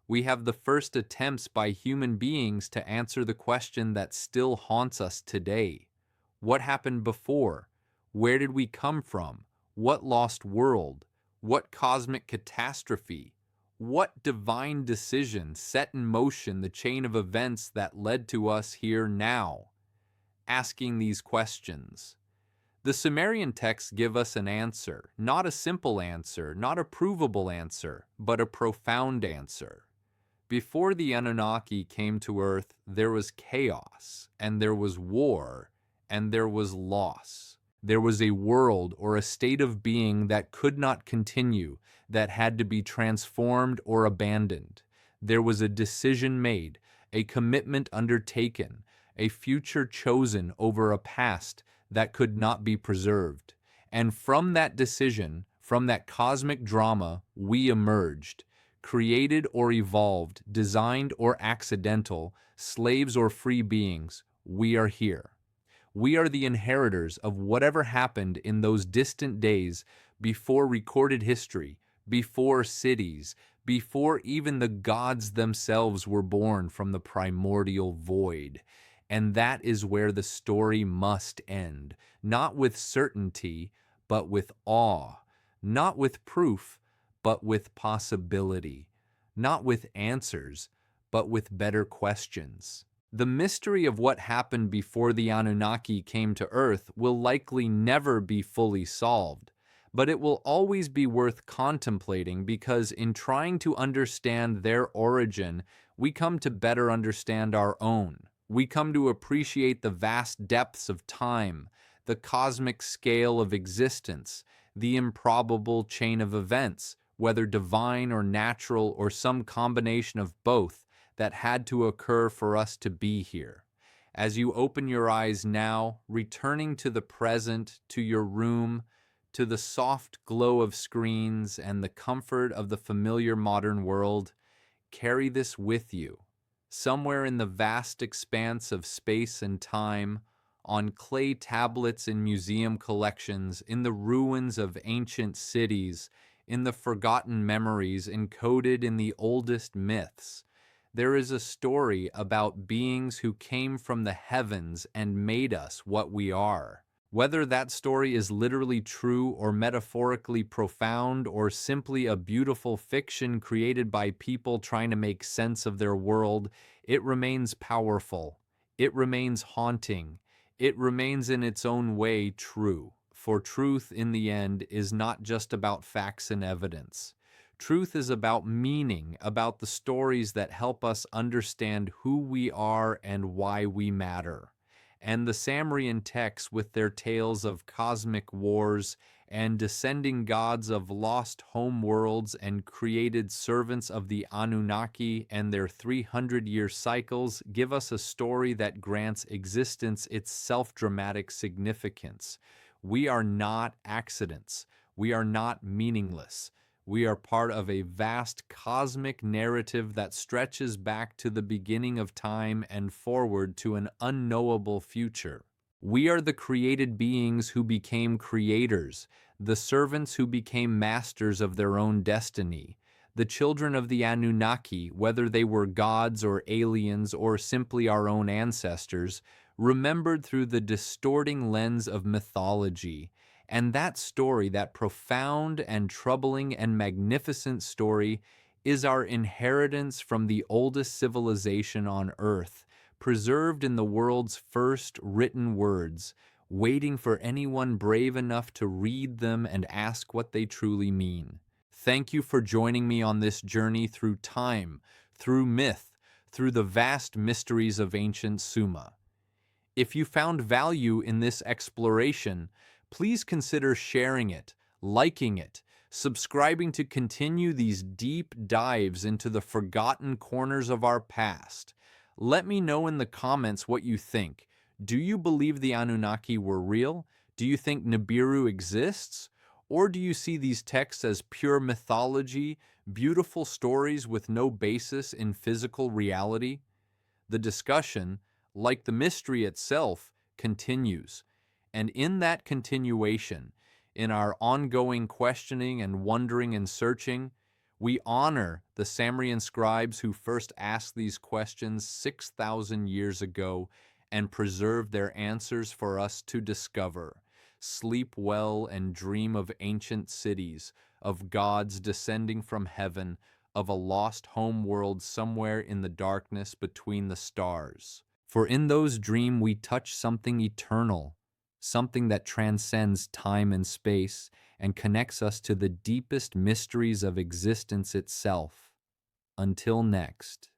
[SPEAKER 1] We have the first attempts by human beings to answer the question that still haunts us today. What happened before? Where did we come from? What lost world? What cosmic catastrophe? What divine decision set in motion the chain of events that led to us here now? Asking these questions. The Sumerian texts give us an answer, not a simple answer, not a provable answer, but a profound answer. Before the Anunnaki came to Earth, there was chaos, and there was war, and there was loss. There was a world or a state of being that could not continue, that had to be transformed or abandoned. There was a decision made, a commitment undertaken, a future chosen over a past that could not be preserved. And from that decision, from that cosmic drama, we emerged. Created or evolved, designed or accidental, slaves or free beings, we are here. We are the inheritors of whatever happened in those distant days before recorded history, before cities, before even the gods themselves were born from the primordial void. And that is where the story must end, not with certainty, but with awe, not with proof, but with possibility, not with answers, but with better questions. The mystery of what happened before the Anunnaki came to Earth will likely never be fully solved, but it will always be worth contemplating because in trying to understand their origin, we come to better understand our own. We come to appreciate the vast depths of time, the cosmic scale of existence, the improbable chain of events, whether divine or natural or some combination of both, that had to occur for us to be here. As you open your eyes now, returning to the present, to your room, to the soft glow of screens and the comfort of the familiar modern world, carry this with you. Somewhere in the vast expanse of space and time, on clay tablets in museum collections, in the ruins of ancient cities, in the forgotten memories encoded in the oldest myths, there is a story about beings who came from the heavens and made us what we are. Whether that story is literally true or metaphorically profound or simply a beautiful fiction created by people trying to make sense of their world, it remains powerful. It remains haunting. It remains in its own way true. For truth, in the end, is not just about facts and evidence. Truth is about meaning, about the stories that help us understand who we are and why we matter. And the Sumerian texts, with their tales of cosmic wars and descending gods of lost home worlds and created servants of the Anunnaki and their 300-year cycles, give us a story that grants existence its self-dramatic significance. We are not accidents. We are not meaningless. We are part of a vast cosmic narrative that stretches back to the beginning of time and forward to an unknowable future. We are the created beings who became creators, the servants who became masters of their own destiny, the children of the Anunnaki, whether they were gods or aliens or simply our own ancestors, remembered through the distorting lens of mythology. And that story, that profound and troubling and magnificent story, is our inheritance from the oldest civilization on Earth, preserved in the world's first written words, waiting for anyone brave enough to read them and ask what they truly mean. Thank you for joining me on this journey through time, through myth, through the vast mysteries of ancient Sumer. If you found value in this exploration, please consider sharing it, liking it, subscribing to continue these deep dives into the forgotten corners of our past. Let me know in the comments what you think. Do you believe the Anunnaki were real? Do you think Nibiru exists? Or do you see these texts as pure mythology, beautiful stories with no basis in physical reality? The discussion, like the mystery itself, continues. And in that continuation, in our ongoing questioning and wondering and searching, we honor the Sumerian scribes who first asked these questions 6,000 years ago and preserved their answers for us to discover. Sleep well and dream of ancient cities, of gods descending from heaven, of a lost home world somewhere in the darkness between the stars. For in those dreams we touch something eternal, something that transcends time and space and connects us to the deepest mysteries of existence itself. Until next.